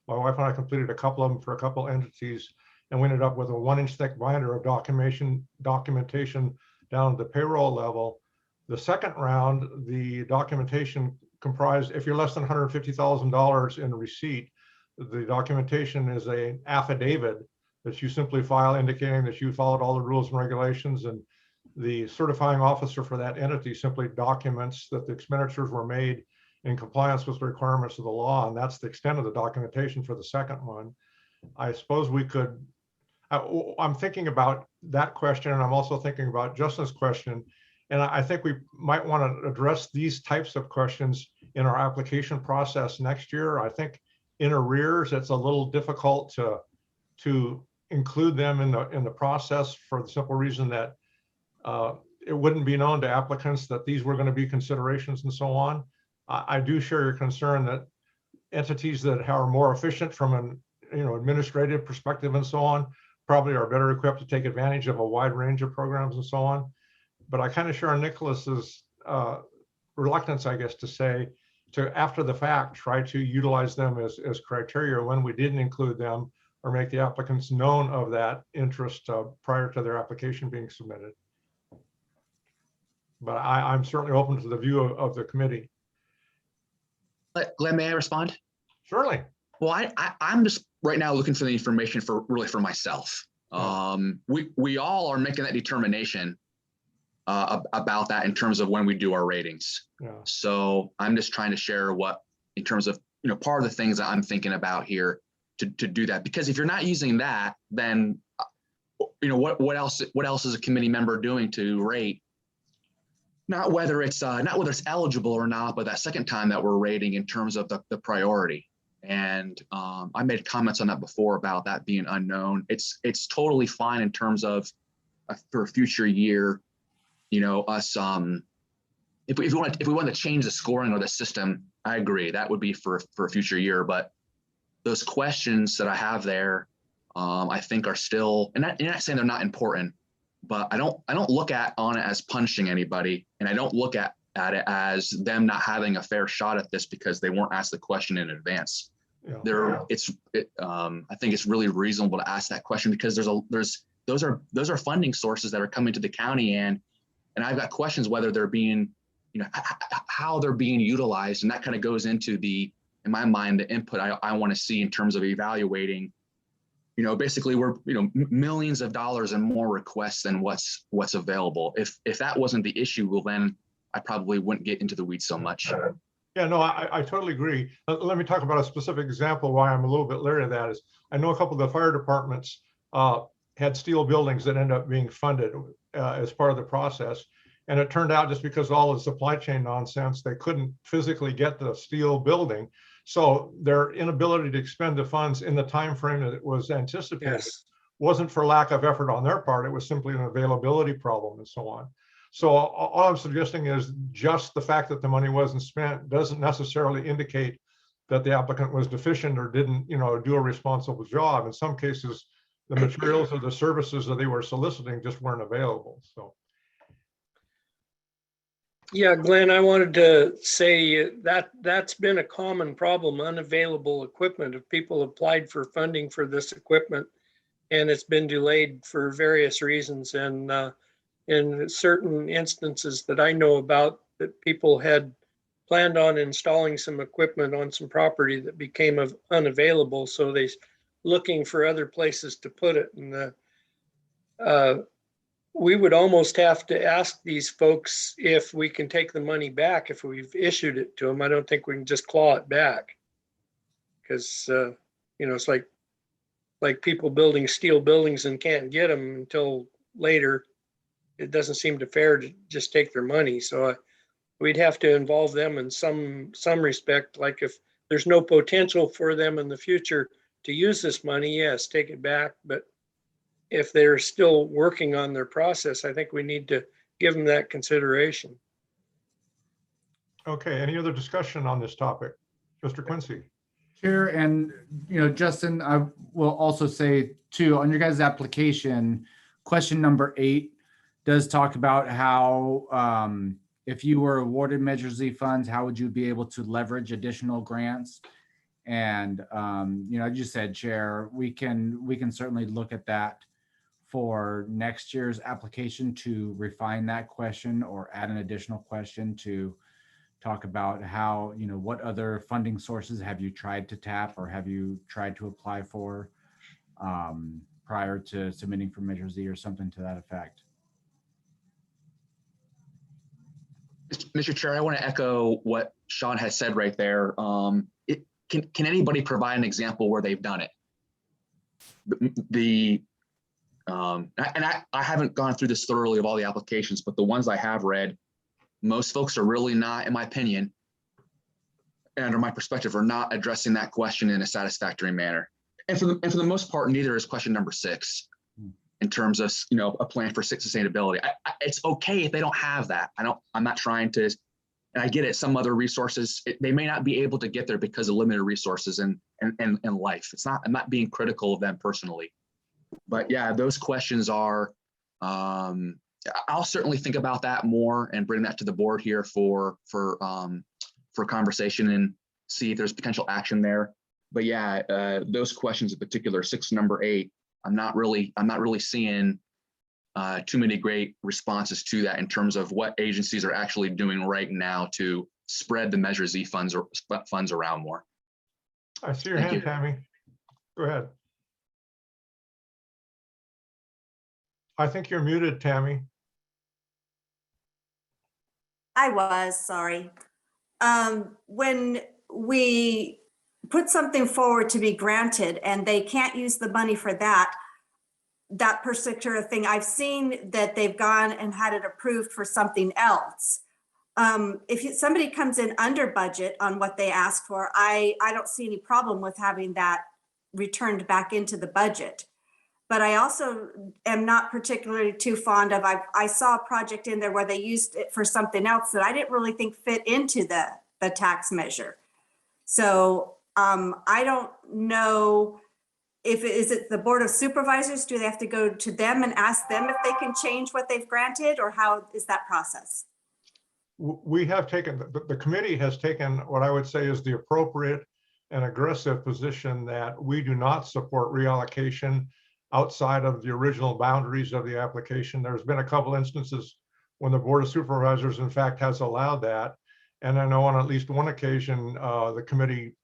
My wife and I completed a couple of them for a couple entities, and we ended up with a 1-inch thick binder of documentation down to the payroll level. The second round, the documentation comprised, if you're less than $150,000 in receipt, the documentation is an affidavit that you simply file indicating that you followed all the rules and regulations, and the certifying officer for that entity simply documents that the expenditures were made in compliance with the requirements of the law, and that's the extent of the documentation for the second one. I suppose we could, I'm thinking about that question, and I'm also thinking about Justin's question, and I think we might want to address these types of questions in our application process next year. I think in arrears, it's a little difficult to include them in the process for the simple reason that it wouldn't be known to applicants that these were going to be considerations and so on. I do share your concern that entities that are more efficient from an administrative perspective and so on probably are better equipped to take advantage of a wide range of programs and so on. But I kind of share Nicholas's reluctance, I guess, to say to after the fact try to utilize them as criteria when we didn't include them or make the applicants known of that interest prior to their application being submitted. But I'm certainly open to the view of the committee. Glenn, may I respond? Certainly. Well, I'm just right now looking for the information for myself. We all are making that determination about that in terms of when we do our ratings. Yeah. So I'm just trying to share what, in terms of, part of the things that I'm thinking about here to do that. Because if you're not using that, then, what else is a committee member doing to rate? Not whether it's eligible or not, but that second time that we're rating in terms of the priority. And I made comments on that before about that being unknown. It's totally fine in terms of for a future year, us if we want to change the scoring or the system, I agree that would be for a future year. But those questions that I have there, I think are still, and you're not saying they're not important, but I don't look on it as punishing anybody, and I don't look at it as them not having a fair shot at this because they weren't asked the question in advance. Yeah. I think it's really reasonable to ask that question because those are funding sources that are coming to the county, and I've got questions whether they're being, how they're being utilized, and that kind of goes into in my mind, the input I want to see in terms of evaluating. Basically we're, millions of dollars and more requests than what's available. If that wasn't the issue, well, then I probably wouldn't get into the weeds so much. Yeah, no, I totally agree. Let me talk about a specific example why I'm a little bit leery of that is I know a couple of the fire departments had steel buildings that end up being funded as part of the process. And it turned out just because of all the supply chain nonsense, they couldn't physically get the steel building. So their inability to expend the funds in the time frame that it was anticipated wasn't for lack of effort on their part. It was simply an availability problem and so on. So all I'm suggesting is just the fact that the money wasn't spent doesn't necessarily indicate that the applicant was deficient or didn't, do a responsible job. In some cases, the materials or the services that they were soliciting just weren't available. So. Yeah, Glenn, I wanted to say that's been a common problem, unavailable equipment. If people applied for funding for this equipment and it's been delayed for various reasons. And in certain instances that I know about, that people had planned on installing some equipment on some property that became unavailable. So they looking for other places to put it. And we would almost have to ask these folks if we can take the money back if we've issued it to them. I don't think we can just claw it back. Because, it's like people building steel buildings and can't get them until later. It doesn't seem fair to just take their money. So we'd have to involve them in some respect. Like if there's no potential for them in the future to use this money, yes, take it back. But if they're still working on their process, I think we need to give them that consideration. Okay, any other discussion on this topic? Mr. Quincy? Chair, and Justin, I will also say too, on your guys' application, question number 8 does talk about how if you were awarded Measure Z funds, how would you be able to leverage additional grants? And I just said, Chair, we can certainly look at that for next year's application to refine that question or add an additional question to talk about how, what other funding sources have you tried to tap or have you tried to apply for prior to submitting for Measure Z or something to that effect. Mr. Chair, I want to echo what Sean has said right there. Can anybody provide an example where they've done it? I haven't gone through this thoroughly of all the applications, but the ones I have read, most folks are really not, in my opinion, and from my perspective, are not addressing that question in a satisfactory manner. And for the most part, neither is question number 6 in terms of, a plan for sustainability. It's okay if they don't have that. I'm not trying to, and I get it, some other resources, they may not be able to get there because of limited resources and life. I'm not being critical of them personally. But yeah, those questions are, I'll certainly think about that more and bring that to the board here for conversation and see if there's potential action there. But yeah, those questions in particular, 6 number 8, I'm not really seeing too many great responses to that in terms of what agencies are actually doing right now to spread the Measure Z funds around more. I see your Thank hand, you. Tammy. Go ahead. I think you're muted, Tammy. I was, sorry. When we put something forward to be granted and they can't use the money for that particular thing, I've seen that they've gone and had it approved for something else. If somebody comes in under budget on what they asked for, I don't see any problem with having that returned back into the budget. But I also am not particularly too fond of, I saw a project in there where they used it for something else that I didn't really think fit into the tax measure. So I don't know is it the Board of Supervisors? Do they have to go to them and ask them if they can change what they've granted, or how is that process? We have taken, the committee has taken what I would say is the appropriate and aggressive position that we do not support reallocation outside of the original boundaries of the application. There's been a couple instances when the Board of Supervisors, in fact, has allowed that. And I know on at least one occasion, the committee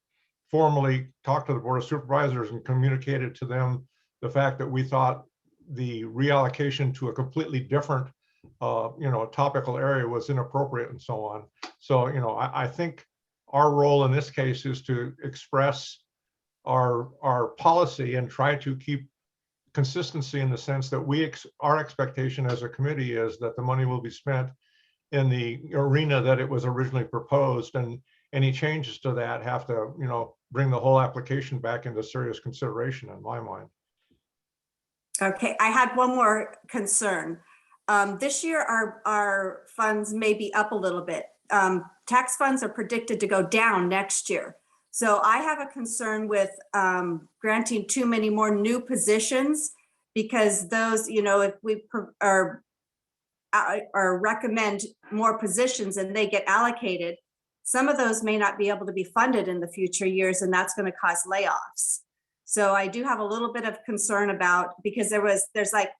formally talked to the Board of Supervisors and communicated to them the fact that we thought the reallocation to a completely different, topical area was inappropriate and so on. So, I think our role in this case is to express our policy and try to keep consistency in the sense that our expectation as a committee is that the money will be spent in the arena that it was originally proposed, and any changes to that have to, bring the whole application back into serious consideration in my mind. Okay, I had one more concern. This year, our funds may be up a little bit. Tax funds are predicted to go down next year. So I have a concern with granting too many more new positions, because those, if we or recommend more positions and they get allocated, some of those may not be able to be funded in the future years, and that's going to cause layoffs. So I do have a little bit of concern about, because there's like,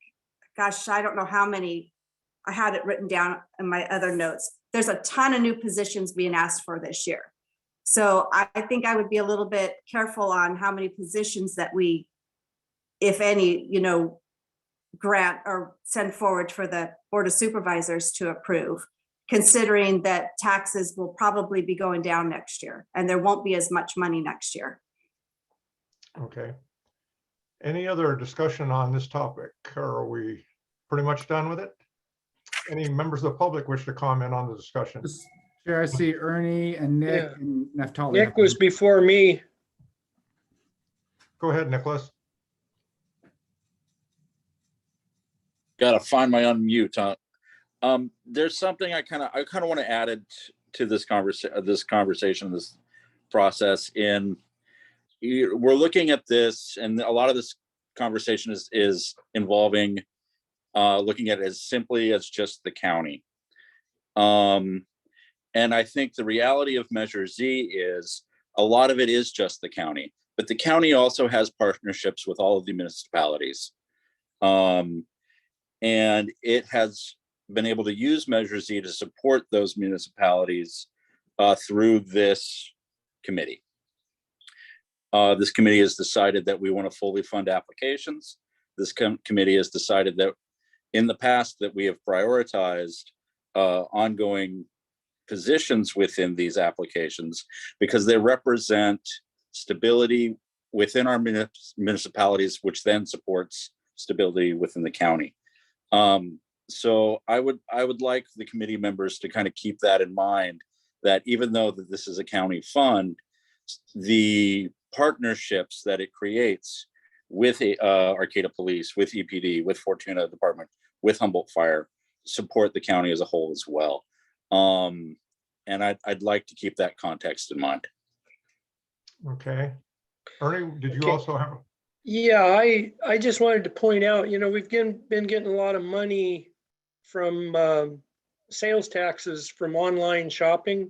gosh, I don't know how many I had it written down in my other notes. There's a ton of new positions being asked for this year. So I think I would be a little bit careful on how many positions that we, if any, grant or send forward for the Board of Supervisors to approve, considering that taxes will probably be going down next year and there won't be as much money next year. Okay. Any other discussion on this topic, or are we pretty much done with it? Any members of the public wish to comment on the discussion? Chair, I see Ernie and Nick Yeah. and Naftali. Nick was before me. Go ahead, Nicholas. Gotta find my unmute. There's something I kind of want to add it to this conversation, this process. We're looking at this, and a lot of this conversation is involving looking at it as simply as just the county. And I think the reality of Measure Z is a lot of it is just the county, but the county also has partnerships with all of the municipalities. And it has been able to use Measure Z to support those municipalities through this committee. This committee has decided that we want to fully fund applications. This committee has decided that in the past that we have prioritized ongoing positions within these applications because they represent stability within our municipalities, which then supports stability within the county. So I would like the committee members to kind of keep that in mind, that even though that this is a county fund, the partnerships that it creates with Arcata Police, with EPD, with Fortuna Department, with Humboldt Fire, support the county as a whole as well. And I'd like to keep that context in mind. Okay. Ernie, did you Okay. also have? Yeah, I just wanted to point out, we've been getting a lot of money from sales taxes from online shopping.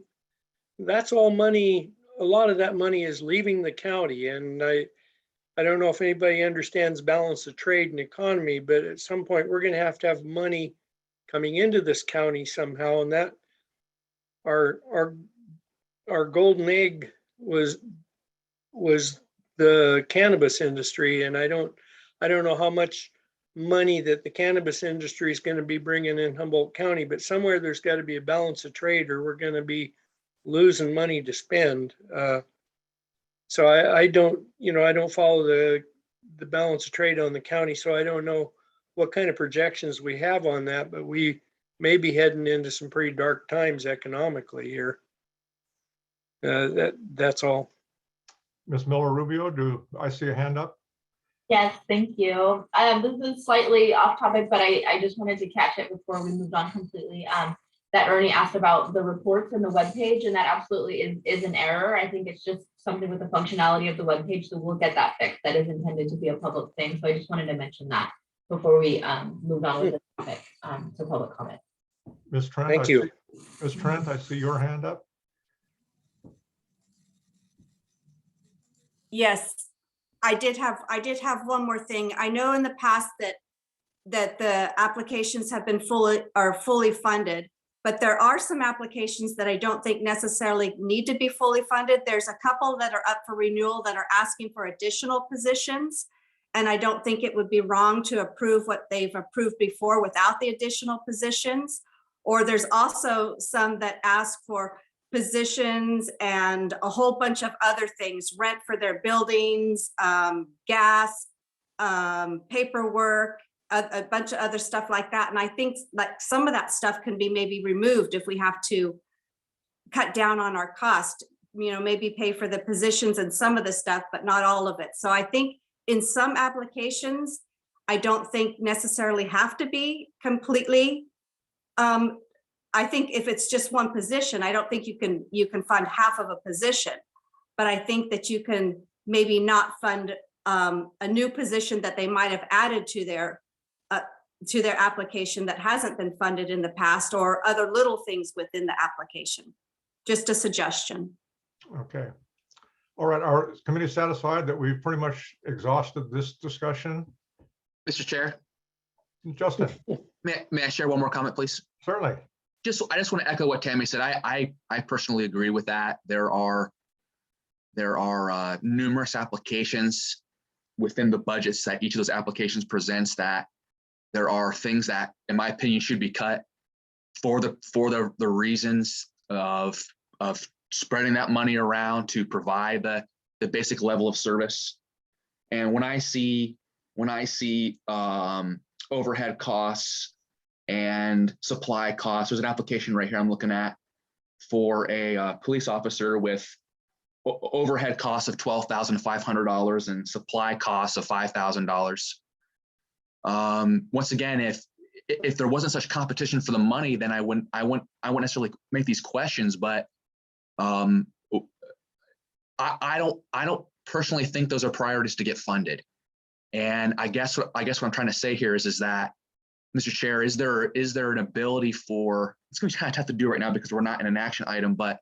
That's all money. A lot of that money is leaving the county. And I don't know if anybody understands balance of trade and economy, but at some point we're going to have money coming into this county somehow. And that our golden egg was the cannabis industry. And I don't know how much money that the cannabis industry is going to be bringing in Humboldt County, but somewhere there's got to be a balance of trade or we're going to be losing money to spend. So I don't follow the balance of trade on the county. So I don't know what kind of projections we have on that, but we may be heading into some pretty dark times economically here. That's all. Ms. Miller Rubio, do I see a hand up? Yes, thank you. This is slightly off topic, but I just wanted to catch it before we moved on completely. That Ernie asked about the reports and the webpage, and that absolutely is an error. I think it's just something with the functionality of the webpage, so we'll get that fixed. That is intended to be a public thing, so I just wanted to mention that before we moved on with the topic to public comment. Ms. Trent. Thank you. Ms. Trent, I see your hand up. Yes, I did have one more thing. I know in the past that the applications have been fully funded, but there are some applications that I don't think necessarily need to be fully funded. There's a couple that are up for renewal that are asking for additional positions. And I don't think it would be wrong to approve what they've approved before without the additional positions. Or there's also some that ask for positions and a whole bunch of other things, rent for their buildings, gas, paperwork, a bunch of other stuff like that. And I think like some of that stuff can be maybe removed if we have to cut down on our cost, maybe pay for the positions and some of the stuff, but not all of it. So I think in some applications, I don't think necessarily have to be completely. I think if it's just one position, I don't think you can fund half of a position, but I think that you can maybe not fund a new position that they might have added to their application that hasn't been funded in the past, or other little things within the application. Just a suggestion. Okay. All right. Our committee satisfied that we've pretty much exhausted this discussion? Mr. Chair, Justin, May I share one more comment, please? certainly. I just want to echo what Tammy said. I personally agree with that. There are numerous applications within the budgets that each of those applications presents that there are things that, in my opinion, should be cut for the reasons of spreading that money around to provide the basic level of service. And when I see overhead costs and supply costs, there's an application right here I'm looking at for a police officer with overhead costs of $12,500 and supply costs of $5,000. Once again, if there wasn't such competition for the money, then I wouldn't necessarily make these questions. But I don't personally think those are priorities to get funded. And I guess what I'm trying to say here is that, Mr. Chair, is there an ability for, it's going to be kind of tough to do right now because we're not in an action item, but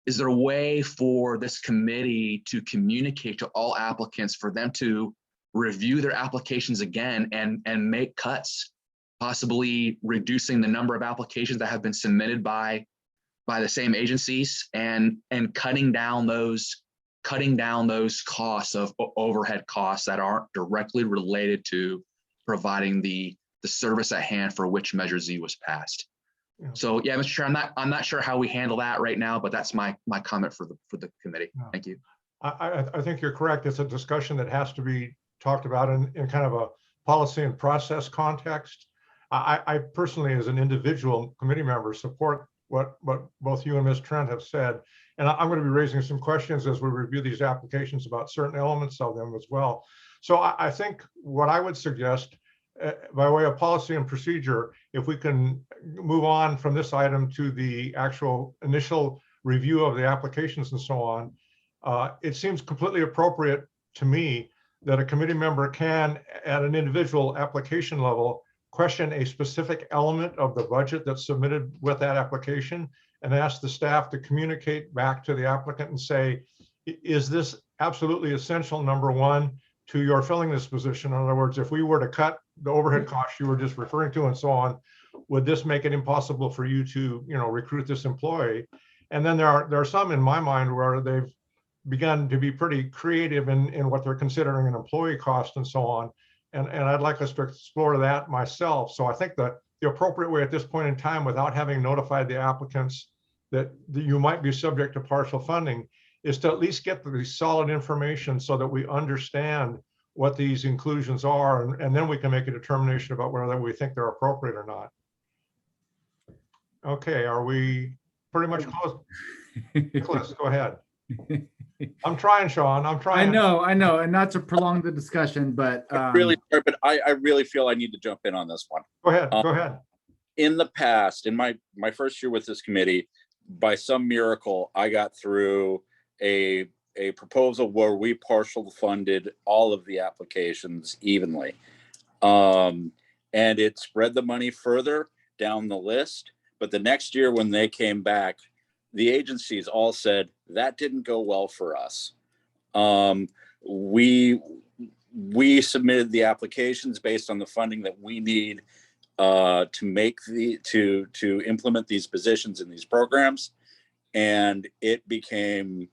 is there a way for this committee to communicate to all applicants for them to review their applications again and make cuts, possibly reducing the number of applications that have been submitted by the same agencies and cutting down those costs of overhead costs that aren't directly related to providing the service at hand for which Measure Z was passed. Yeah. So yeah, Mr. Chair, I'm not sure how we handle that right now, but that's my comment for the committee. Yeah. Thank you. I think you're correct. It's a discussion that has to be talked about in kind of a policy and process context. I personally, as an individual committee member, support what both you and Ms. Trent have said. And I'm going to be raising some questions as we review these applications about certain elements of them as well. So I think what I would suggest, by way of policy and procedure, if we can move on from this item to the actual initial review of the applications and so on, it seems completely appropriate to me that a committee member can, at an individual application level, question a specific element of the budget that's submitted with that application and ask the staff to communicate back to the applicant and say, is this absolutely essential, number one, to your filling this position? In other words, if we were to cut the overhead costs you were just referring to and so on, would this make it impossible for you to, recruit this employee? And then there are some in my mind where they've begun to be pretty creative in what they're considering an employee cost and so on. And I'd like us to explore that myself. So I think that the appropriate way at this point in time, without having notified the applicants that you might be subject to partial funding, is to at least get the solid information so that we understand what these inclusions are, and then we can make a determination about whether we think they're appropriate or not. Okay, are we pretty much close? Nicholas, go ahead. I'm trying, Sean. I'm trying. I know, and not to prolong the discussion, but I really feel I need to jump in on this one. Go ahead. Go ahead. In the past, in my first year with this committee, by some miracle, I got through a proposal where we partial funded all of the applications evenly, and it spread the money further down the list. But the next year, when they came back, the agencies all said that didn't go well for us. We submitted the applications based on the funding that we need to implement these positions in these programs, and it became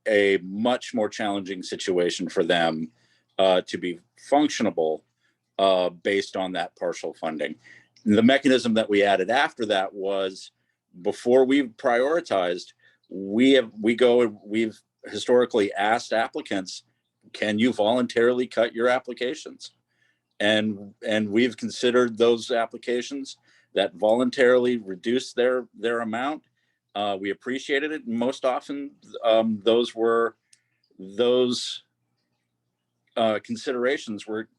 a much more challenging situation for them to be functionable based on that partial funding. And the mechanism that we added after that was, before we prioritized, we've historically asked applicants, can you voluntarily cut your applications? And we've considered those applications that voluntarily reduced their amount. We appreciated it. And most often those considerations were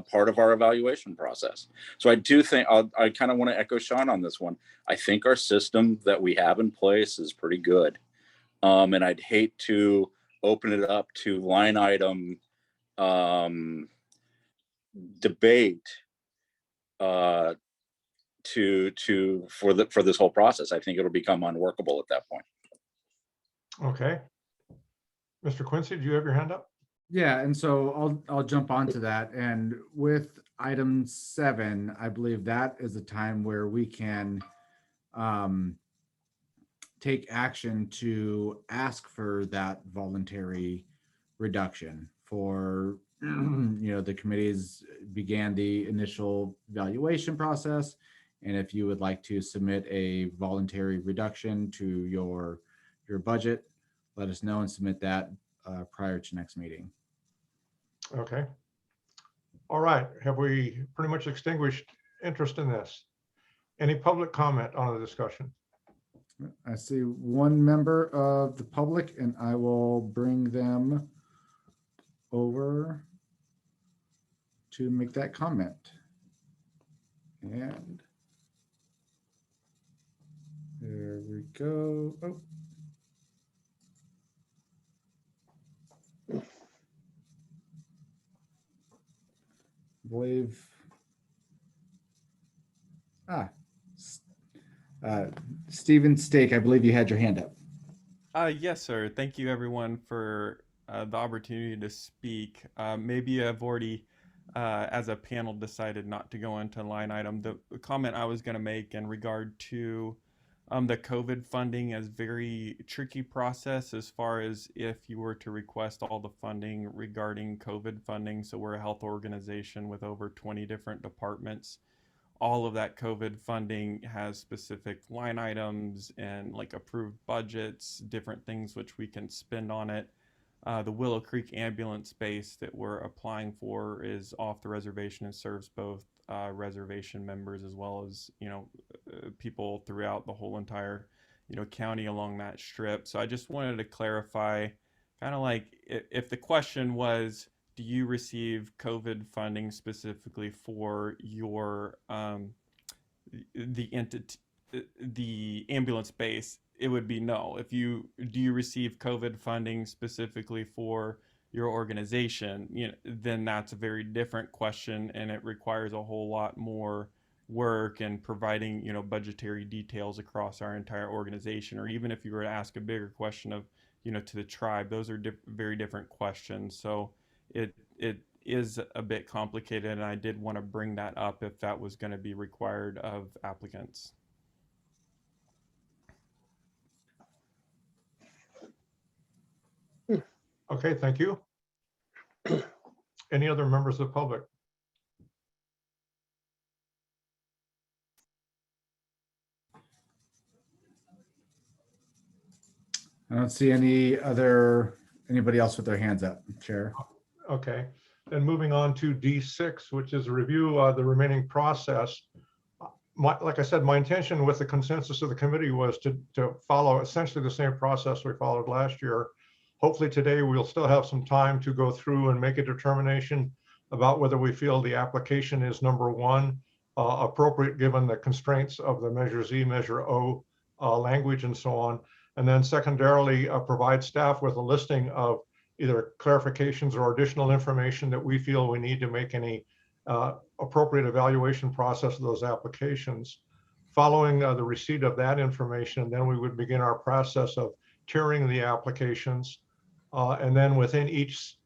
part of our evaluation process. So I do think I kind of want to echo Sean on this one. I think our system that we have in place is pretty good. And I'd hate to open it up to line item debate for this whole process. I think it'll become unworkable at that point. Okay. Mr. Quincy, do you have your hand up? Yeah, and so I'll jump onto that. And with item 7, I believe that is a time where we can take action to ask for that voluntary reduction for, the committees began the initial evaluation process. And if you would like to submit a voluntary reduction to your budget, let us know and submit that prior to next meeting. Okay. All right. Have we pretty much extinguished interest in this? Any public comment on the discussion? I see one member of the public, and I will bring them over to make that comment. And there we go. Oh. I believe. Stephen Stake, I believe you had your hand up. Yes, sir. Thank you, everyone, for the opportunity to speak. Maybe I've already, as a panel, decided not to go into line item. The comment I was going to make in regard to the COVID funding is very tricky process as far as if you were to request all the funding regarding COVID funding. So we're a health organization with over 20 different departments. All of that COVID funding has specific line items and like approved budgets, different things which we can spend on it. The Willow Creek ambulance space that we're applying for is off the reservation and serves both reservation members as well as, people throughout the whole entire, county along that strip. So I just wanted to clarify, kind of like if the question was, do you receive COVID funding specifically for your the entity, the ambulance base? It would be no. Do you receive COVID funding specifically for your organization? Then that's a very different question, and it requires a whole lot more work and providing budgetary details across our entire organization. Or even if you were to ask a bigger question of to the tribe, those are very different questions. So it is a bit complicated, and I did want to bring that up if that was going to be required of applicants. Okay, thank you. Any other members of the public? I don't see anybody else with their hands up, Chair. Okay, then moving on to D6, which is a review of the remaining process. Like I said, my intention with the consensus of the committee was to follow essentially the same process we followed last year. Hopefully today we'll still have some time to go through and make a determination about whether we feel the application is, number one, appropriate given the constraints of the Measure Z, Measure O language and so on. And then secondarily, provide staff with a listing of either clarifications or additional information that we feel we need to make any appropriate evaluation process of those applications. Following the receipt of that information, then we would begin our process of tiering the applications. And then within each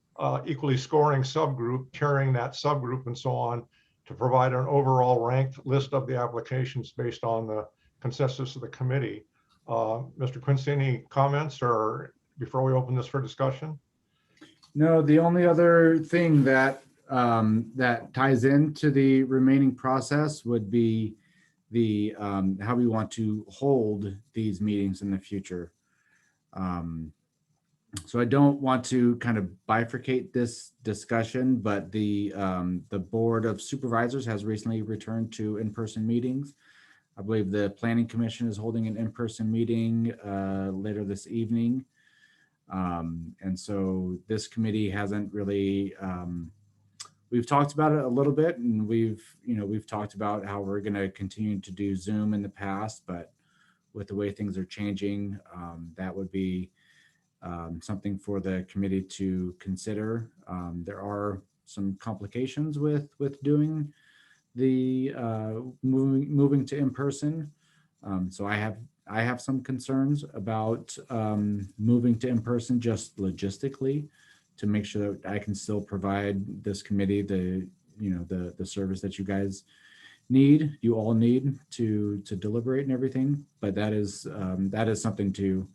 equally scoring subgroup, tiering that subgroup and so on to provide an overall ranked list of the applications based on the consensus of the committee. Mr. Quincy, any comments or before we open this for discussion? No, the only other thing that that ties into the remaining process would be the how we want to hold these meetings in the future. So I don't want to kind of bifurcate this discussion, but the Board of Supervisors has recently returned to in-person meetings. I believe the Planning Commission is holding an in-person meeting later this evening. And so this committee hasn't really, we've talked about it a little bit, and we've talked about how we're going to continue to do Zoom in the past, but with the way things are changing, that would be something for the committee to consider. There are some complications with doing the moving to in-person. So I have some concerns about moving to in-person just logistically to make sure that I can still provide this committee the service that you guys need, you all need to deliberate and everything. But that is something to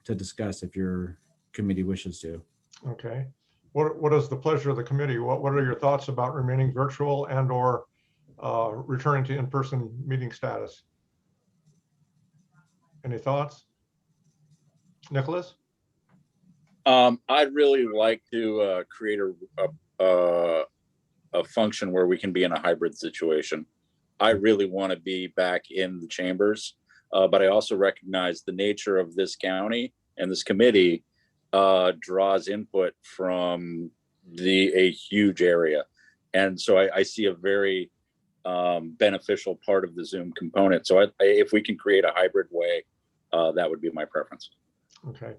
discuss if your committee wishes to. Okay. What is the pleasure of the committee? What are your thoughts about remaining virtual and or returning to in-person meeting status? Any thoughts? Nicholas? I'd really like to create a function where we can be in a hybrid situation. I really want to be back in the chambers, but I also recognize the nature of this county and this committee draws input from a huge area. And so I see a very beneficial part of the Zoom component. So if we can create a hybrid way, that would be my preference. Okay.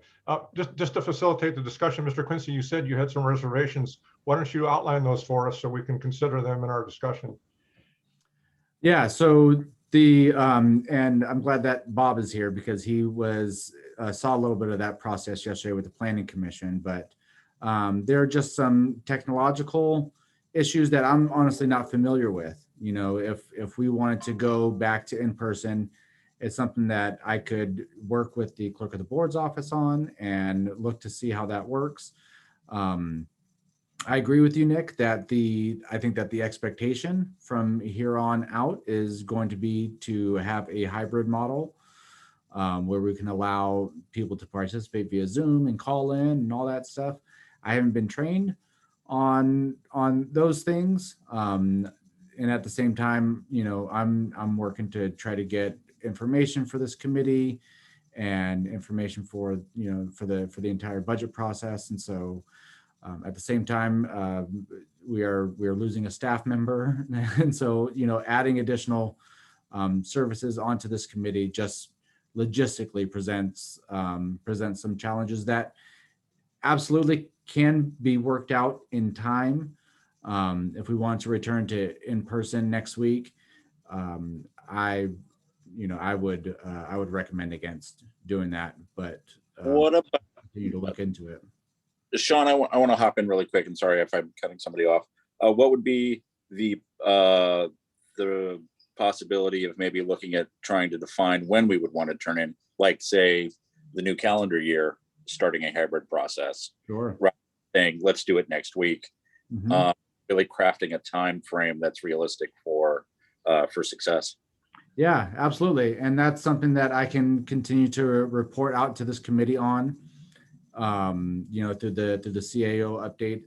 Just to facilitate the discussion, Mr. Quincy, you said you had some reservations. Why don't you outline those for us so we can consider them in our discussion? Yeah, so and I'm glad that Bob is here because he saw a little bit of that process yesterday with the Planning Commission, but there are just some technological issues that I'm honestly not familiar with. If we wanted to go back to in-person, it's something that I could work with the clerk of the board's office on and look to see how that works. I agree with you, Nick, that I think that the expectation from here on out is going to be to have a hybrid model where we can allow people to participate via Zoom and call in and all that stuff. I haven't been trained on those things. And at the same time, I'm working to try to get information for this committee and information for the entire budget process. And so at the same time, we are losing a staff member. And so, adding additional services onto this committee just logistically presents some challenges that absolutely can be worked out in time. If we want to return to in-person next week, I would recommend against doing that, but What about continue to look into it. Sean? I want to hop in really quick, and sorry if I'm cutting somebody off. What would be the possibility of maybe looking at trying to define when we would want to turn in, like say the new calendar year, starting a hybrid process? Sure. Right. Saying let's do it next week. Mm-hmm. Really crafting a time frame that's realistic for success. Yeah, absolutely. And that's something that I can continue to report out to this committee on, through the CAO update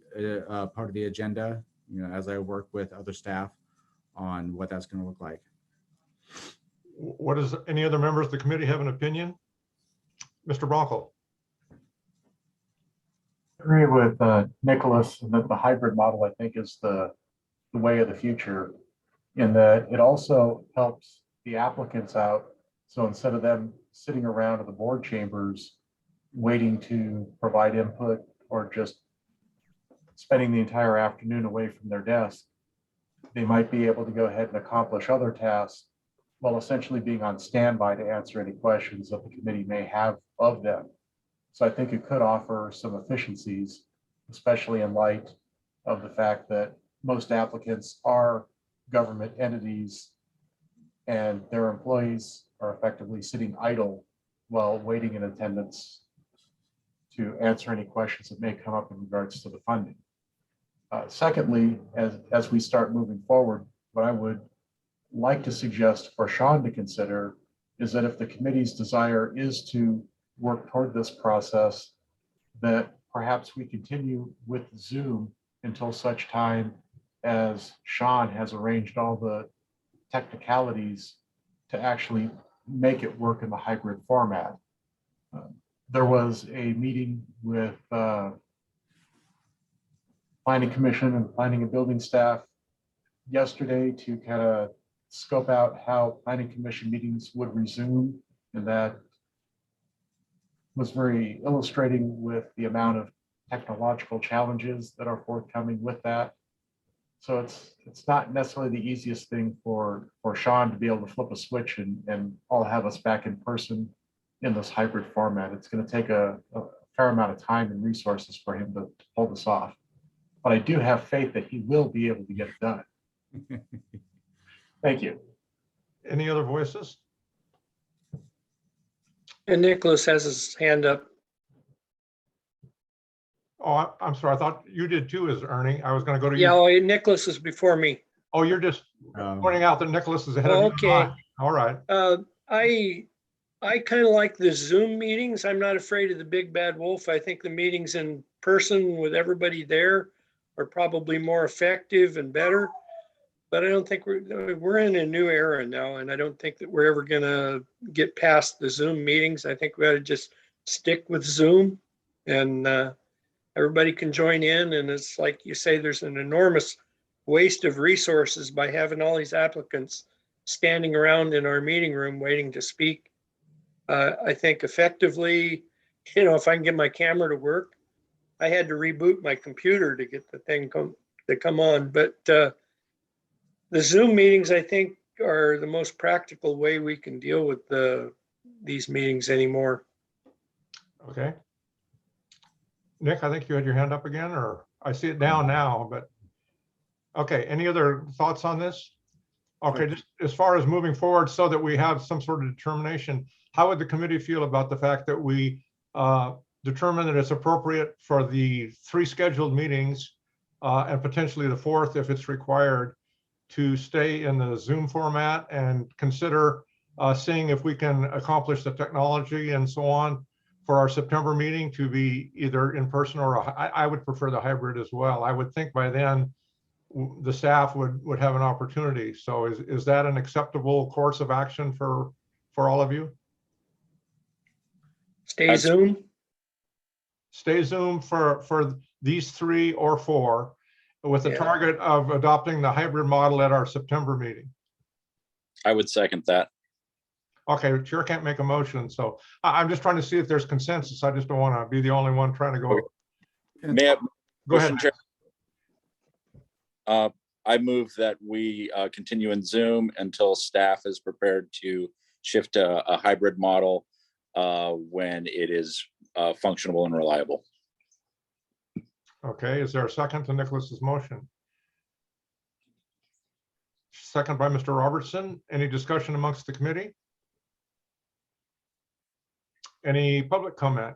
part of the agenda, as I work with other staff on what that's going to look like. Any other members of the committee have an opinion? Mr. Bronco. I agree with Nicholas that the hybrid model, I think, is the way of the future, in that it also helps the applicants out. So instead of them sitting around in the board chambers waiting to provide input or just spending the entire afternoon away from their desk, they might be able to go ahead and accomplish other tasks while essentially being on standby to answer any questions that the committee may have of them. So I think it could offer some efficiencies, especially in light of the fact that most applicants are government entities and their employees are effectively sitting idle while waiting in attendance to answer any questions that may come up in regards to the funding. Secondly, as we start moving forward, what I would like to suggest for Sean to consider is that if the committee's desire is to work toward this process, that perhaps we continue with Zoom until such time as Sean has arranged all the technicalities to actually make it work in the hybrid format. There was a meeting with Planning Commission and Planning and Building staff yesterday to kind of scope out how Planning Commission meetings would resume, and that was very illustrating with the amount of technological challenges that are forthcoming with that. So it's not necessarily the easiest thing for Sean to be able to flip a switch and all have us back in person in this hybrid format. It's going to take a fair amount of time and resources for him to pull this off. but I do have faith that he will be able to get it done. Thank you. Any other voices? And Nicholas has his hand up. Oh, I'm sorry. I thought you did too, as Ernie. I was going to go to you. Yeah, oh, Nicholas is before me. Oh, you're just pointing out that Nicholas is ahead of you. Okay. All right. I kind of like the Zoom meetings. I'm not afraid of the big bad wolf. I think the meetings in person with everybody there are probably more effective and better. But I don't think we're in a new era now, and I don't think that we're ever gonna get past the Zoom meetings. I think we ought to just stick with Zoom, and everybody can join in. And it's like you say, there's an enormous waste of resources by having all these applicants standing around in our meeting room waiting to speak. I think effectively, if I can get my camera to work, I had to reboot my computer to get the thing to come on. But the Zoom meetings, I think, are the most practical way we can deal with these meetings anymore. Okay. Nick, I think you had your hand up again, or I see it down now, but okay. Any other thoughts on this? Okay, just as far as moving forward so that we have some sort of determination, how would the committee feel about the fact that we determine that it's appropriate for the 3 scheduled meetings and potentially the 4th if it's required to stay in the Zoom format and consider seeing if we can accomplish the technology and so on for our September meeting to be either in person or I would prefer the hybrid as well. I would think by then the staff would have an opportunity. So is that an acceptable course of action for all of you? Stay Zoom? Stay Zoom for these 3 or 4 with the target of adopting the hybrid model at our September meeting. I would second that. Okay, chair can't make a motion, so I'm just trying to see if there's consensus. I just don't want to be the only one trying to go. May I, Go ahead. Chair? I move that we continue in Zoom until staff is prepared to shift to a hybrid model when it is functional and reliable. Okay, is there a second to Nicholas's motion? Second by Mr. Robertson. Any discussion amongst the committee? Any public comment?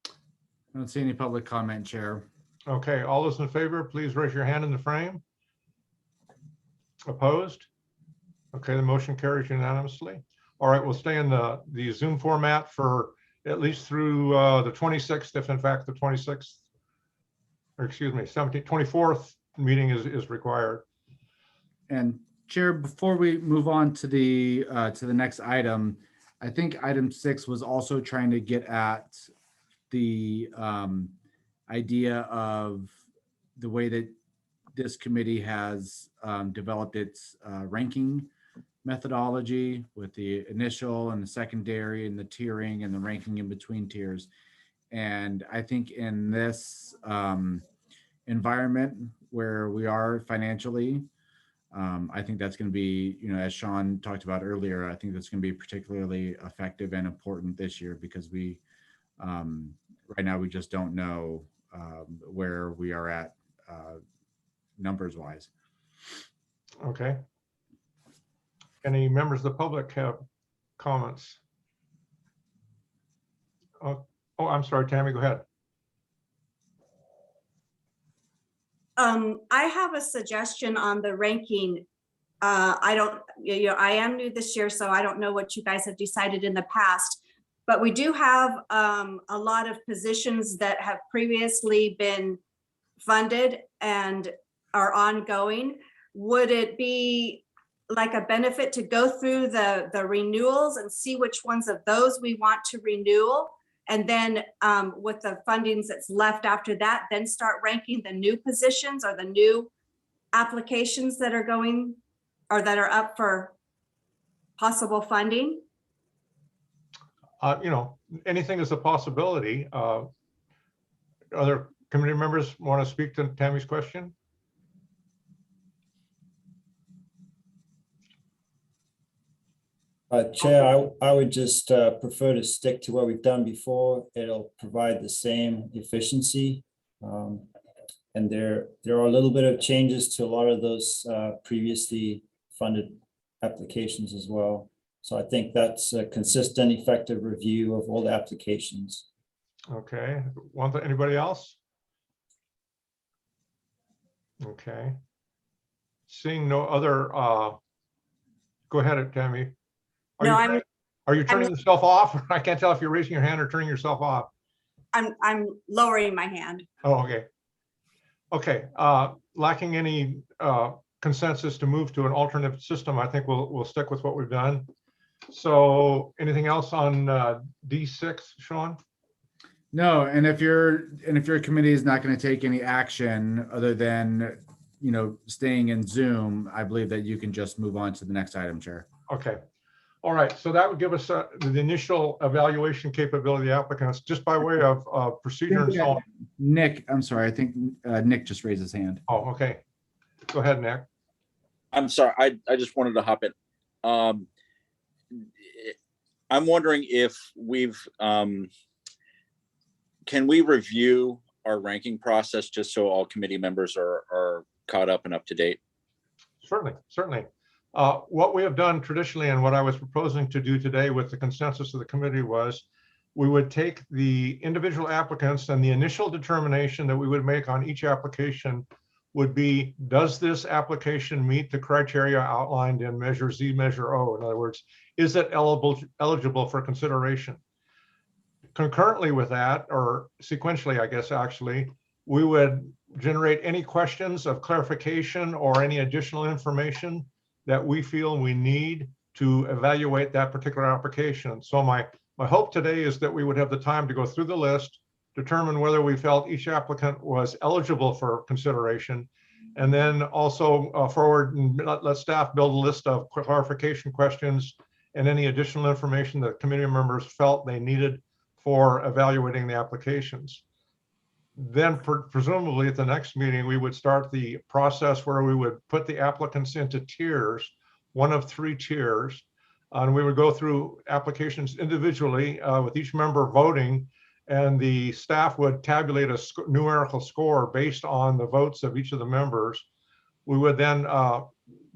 I don't see any public comment, Chair. Okay, all those in favor, please raise your hand in the frame. Opposed? Okay, the motion carries unanimously. All right, we'll stay in the Zoom format for at least through the 26th, if in fact the 26th, or excuse me, 24th meeting is required. And Chair, before we move on to the next item, I think item 6 was also trying to get at the idea of the way that this committee has developed its ranking methodology with the initial and the secondary and the tiering and the ranking in between tiers. And I think in this environment where we are financially, I think that's going to be, as Sean talked about earlier, I think that's going to be particularly effective and important this year because we, right now, we just don't know where we are at numbers wise. Okay. Any members of the public have comments? Oh, I'm sorry, Tammy, go ahead. I have a suggestion on the ranking. I am new this year, so I don't know what you guys have decided in the past, but we do have a lot of positions that have previously been funded and are ongoing. Would it be like a benefit to go through the renewals and see which ones of those we want to renew? And then with the fundings that's left after that, then start ranking the new positions or the new applications that are going or that are up for possible funding? Anything is a possibility. Other committee members want to speak to Tammy's question? Chair, I would just prefer to stick to what we've done before. It'll provide the same efficiency. And there are a little bit of changes to a lot of those previously funded applications as well. So I think that's a consistent, effective review of all the applications. Okay, anybody else? Okay. Seeing no other, go ahead, Tammy. Are you turning yourself off? I can't tell if you're raising your hand or turning yourself off. I'm lowering my hand. Oh, okay. Okay, lacking any consensus to move to an alternate system, I think we'll stick with what we've done. So anything else on D6, Sean? No, and if your committee is not going to take any action other than, staying in Zoom, I believe that you can just move on to the next item, Chair. Okay. All right, so that would give us the initial evaluation capability of the applicants, just by way of procedure and so on. Nick, I'm sorry, I think Nick just raised his hand. Oh, okay. Go ahead, Nick. I'm sorry, I just wanted to hop in. I'm wondering if can we review our ranking process just so all committee members are caught up and up to date? Certainly, certainly. What we have done traditionally and what I was proposing to do today with the consensus of the committee was we would take the individual applicants, and the initial determination that we would make on each application would be, does this application meet the criteria outlined in Measure Z, Measure O? In other words, is it eligible for consideration? Concurrently with that, or sequentially, I guess, actually, we would generate any questions of clarification or any additional information that we feel we need to evaluate that particular application. So my hope today is that we would have the time to go through the list, determine whether we felt each applicant was eligible for consideration, and then also forward and let staff build a list of clarification questions and any additional information that committee members felt they needed for evaluating the applications. Then presumably at the next meeting, we would start the process where we would put the applicants into tiers, one of 3 tiers, and we would go through applications individually with each member voting, and the staff would tabulate a numerical score based on the votes of each of the members. We would then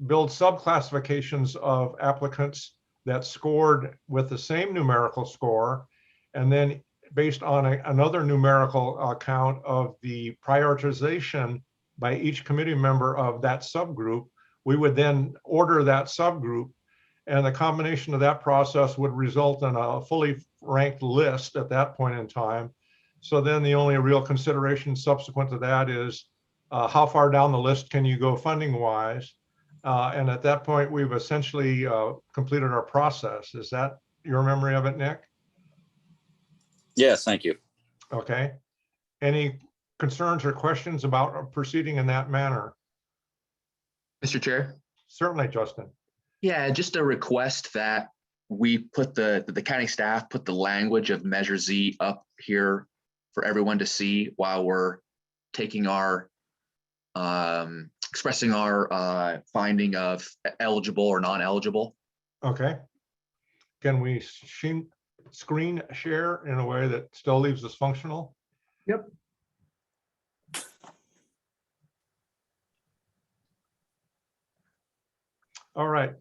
build subclassifications of applicants that scored with the same numerical score, and then based on another numerical count of the prioritization by each committee member of that subgroup, we would then order that subgroup, and the combination of that process would result in a fully ranked list at that point in time. So then the only real consideration subsequent to that is how far down the list can you go funding wise? And at that point, we've essentially completed our process. Is that your memory of it, Nick? Yes, thank you. Okay. Any concerns or questions about proceeding in that manner? Mr. Chair? Certainly, Justin. Yeah, just a request that we put the county staff put the language of Measure Z up here for everyone to see while we're taking our expressing our finding of eligible or non-eligible. Okay. Can we screen share in a way that still leaves us functional? Yep. All right.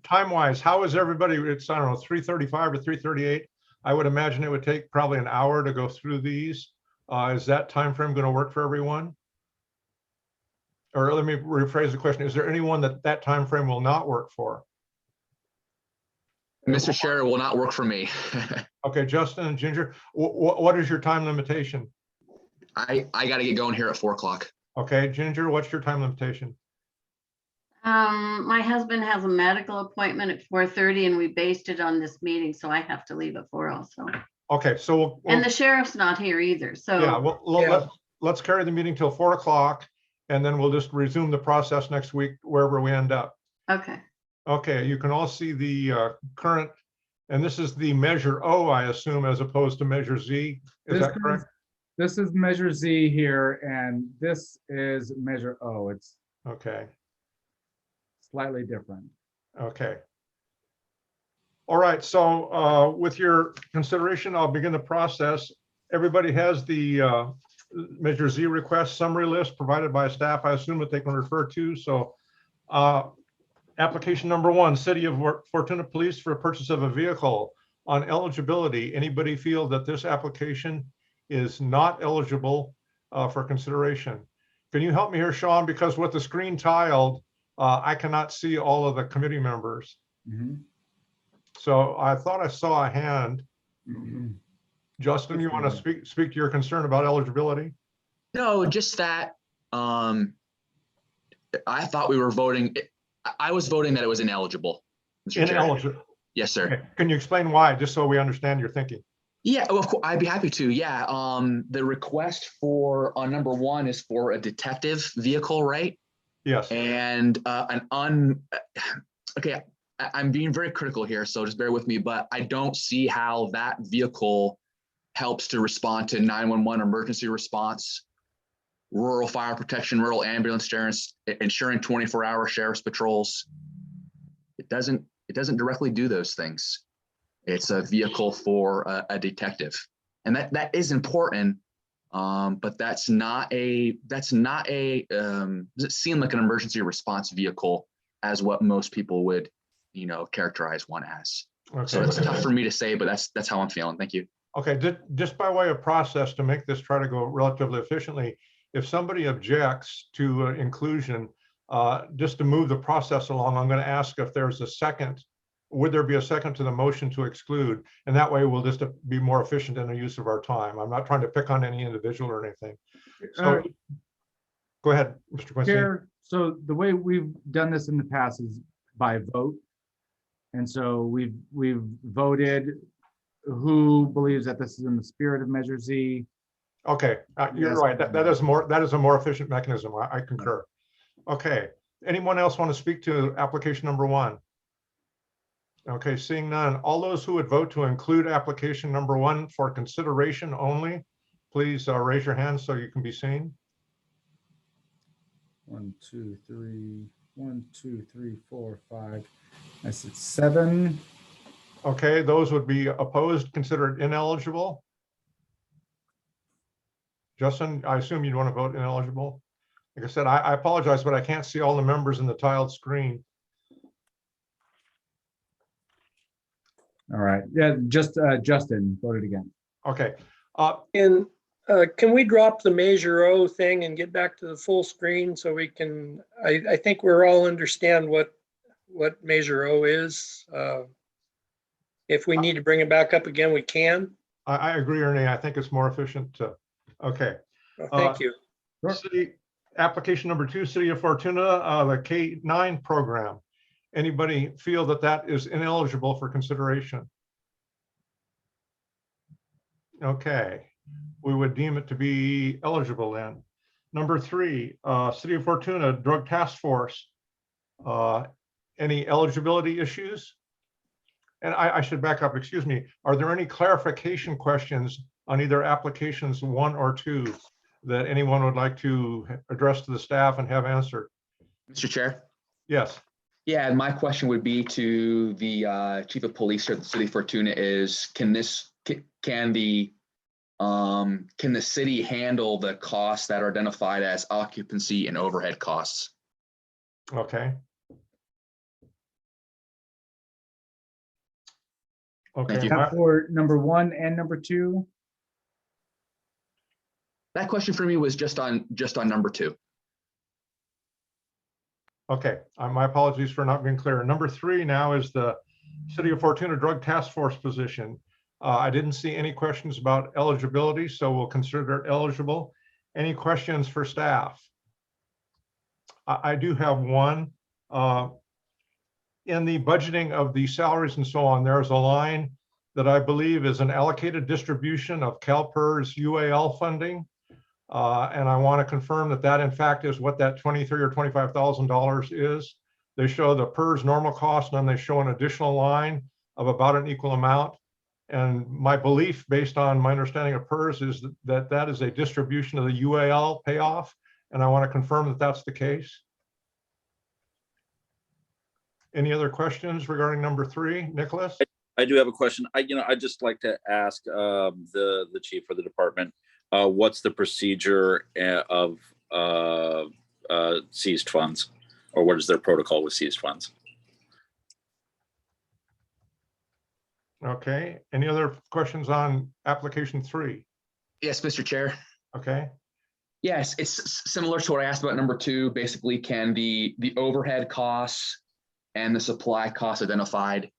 Time-wise, how is everybody? It's, I don't know, 3:35 or 3:38. I would imagine it would take probably an hour to go through these. Is that time frame going to work for everyone? Or let me rephrase the question. Is there anyone that time frame will not work for? Mr. Chair, will not work for me. Okay, Justin and Ginger, what is your time limitation? I got to get going here at 4 o'clock. Okay, Ginger, what's your time limitation? My husband has a medical appointment at 4:30 and we based it on this meeting, so I have to leave at 4 also. Okay, so and the sheriff's not here either, so. Yeah, well, let's carry the meeting till 4 o'clock and then we'll just resume the process next week wherever we end up. Okay. Okay, you can all see the current, and this is the Measure O, I assume, as opposed to Measure Z. Is that correct? This is Measure Z here, and this is Measure O. It's okay. Slightly different. Okay. All right, so with your consideration, I'll begin the process. Everybody has the Measure Z request summary list provided by staff, I assume that they can refer to. So application number 1, City of Fortuna Police for purchase of a vehicle. On eligibility, anybody feel that this application is not eligible for consideration? Can you help me here, Sean? Because with the screen tiled, I cannot see all of the committee members. Mhm. So I thought I saw a hand. Mhm. Justin, you want to speak to your concern about eligibility? No, just that, I thought we were voting, I was voting that it was ineligible. Mr. Chair. Ineligible. Yes, sir. Okay. Can you explain why, just so we understand your thinking? Yeah, of course, I'd be happy to. Yeah, the request for on number 1 is for a detective vehicle, right? Yes. And okay, I'm being very critical here, so just bear with me, but I don't see how that vehicle helps to respond to 911 emergency response, rural fire protection, rural ambulance insurance, ensuring 24-hour sheriff's patrols. It doesn't directly do those things. It's a vehicle for a detective, and that is important, but that's not a doesn't seem like an emergency response vehicle as what most people would, characterize one as. Okay. So it's tough for me to say, but that's how I'm feeling. Thank you. Okay, just by way of process to make this try to go relatively efficiently, if somebody objects to inclusion, just to move the process along, I'm going to ask if there's a second. Would there be a second to the motion to exclude? And that way we'll just be more efficient in the use of our time. I'm not trying to pick on any individual or anything. So go ahead, Mr. Quincy. Chair, so the way we've done this in the past is by vote. And so we've voted who believes that this is in the spirit of Measure Z. Okay, you're Yes. right. That is a more efficient mechanism. I concur. Okay, anyone else want to speak to application number 1? Okay, seeing none. All those who would vote to include application number 1 for consideration only, please raise your hand so you can be seen. 1, 2, 3, 1, 2, 3, 4, 5. I said 7. Okay, those would be opposed, considered ineligible. Justin, I assume you'd want to vote ineligible. Like I said, I apologize, but I can't see all the members in the tiled screen. All right. Yeah, just Justin voted again. Okay. And can we drop the Measure O thing and get back to the full screen so we can, I think we're all understand what Measure O is. If we need to bring it back up again, we can. I agree, Ernie. I think it's more efficient to, okay. Thank you. City, application number 2, City of Fortuna, the K-9 program. Anybody feel that that is ineligible for consideration? Okay, we would deem it to be eligible then. Number 3, City of Fortuna Drug Task Force. Any eligibility issues? And I should back up, excuse me. Are there any clarification questions on either applications 1 or 2 that anyone would like to address to the staff and have answered? Mr. Chair? Yes. Yeah, and my question would be to the Chief of Police here at the City of Fortuna is, can the city handle the costs that are identified as occupancy and overhead costs? Okay. Okay. For number 1 and number 2? That question for me was just on number 2. Okay, my apologies for not being clear. Number 3 now is the City of Fortuna Drug Task Force position. I didn't see any questions about eligibility, so we'll consider it eligible. Any questions for staff? I do have one. In the budgeting of the salaries and so on, there's a line that I believe is an allocated distribution of CalPERS UAL funding. And I want to confirm that that in fact is what that $23,000 or $25,000 is. They show the PERS normal cost, and then they show an additional line of about an equal amount. And my belief, based on my understanding of PERS, is that that is a distribution of the UAL payoff. And I want to confirm that that's the case. Any other questions regarding number 3, Nicholas? I do have a question. I'd just like to ask the chief for the department, what's the procedure of seized funds, or what is their protocol with seized funds? Okay, any other questions on application 3? Yes, Mr. Chair. Okay, Yes, it's similar to what I asked about number 2. Basically, can the overhead costs and the supply costs identified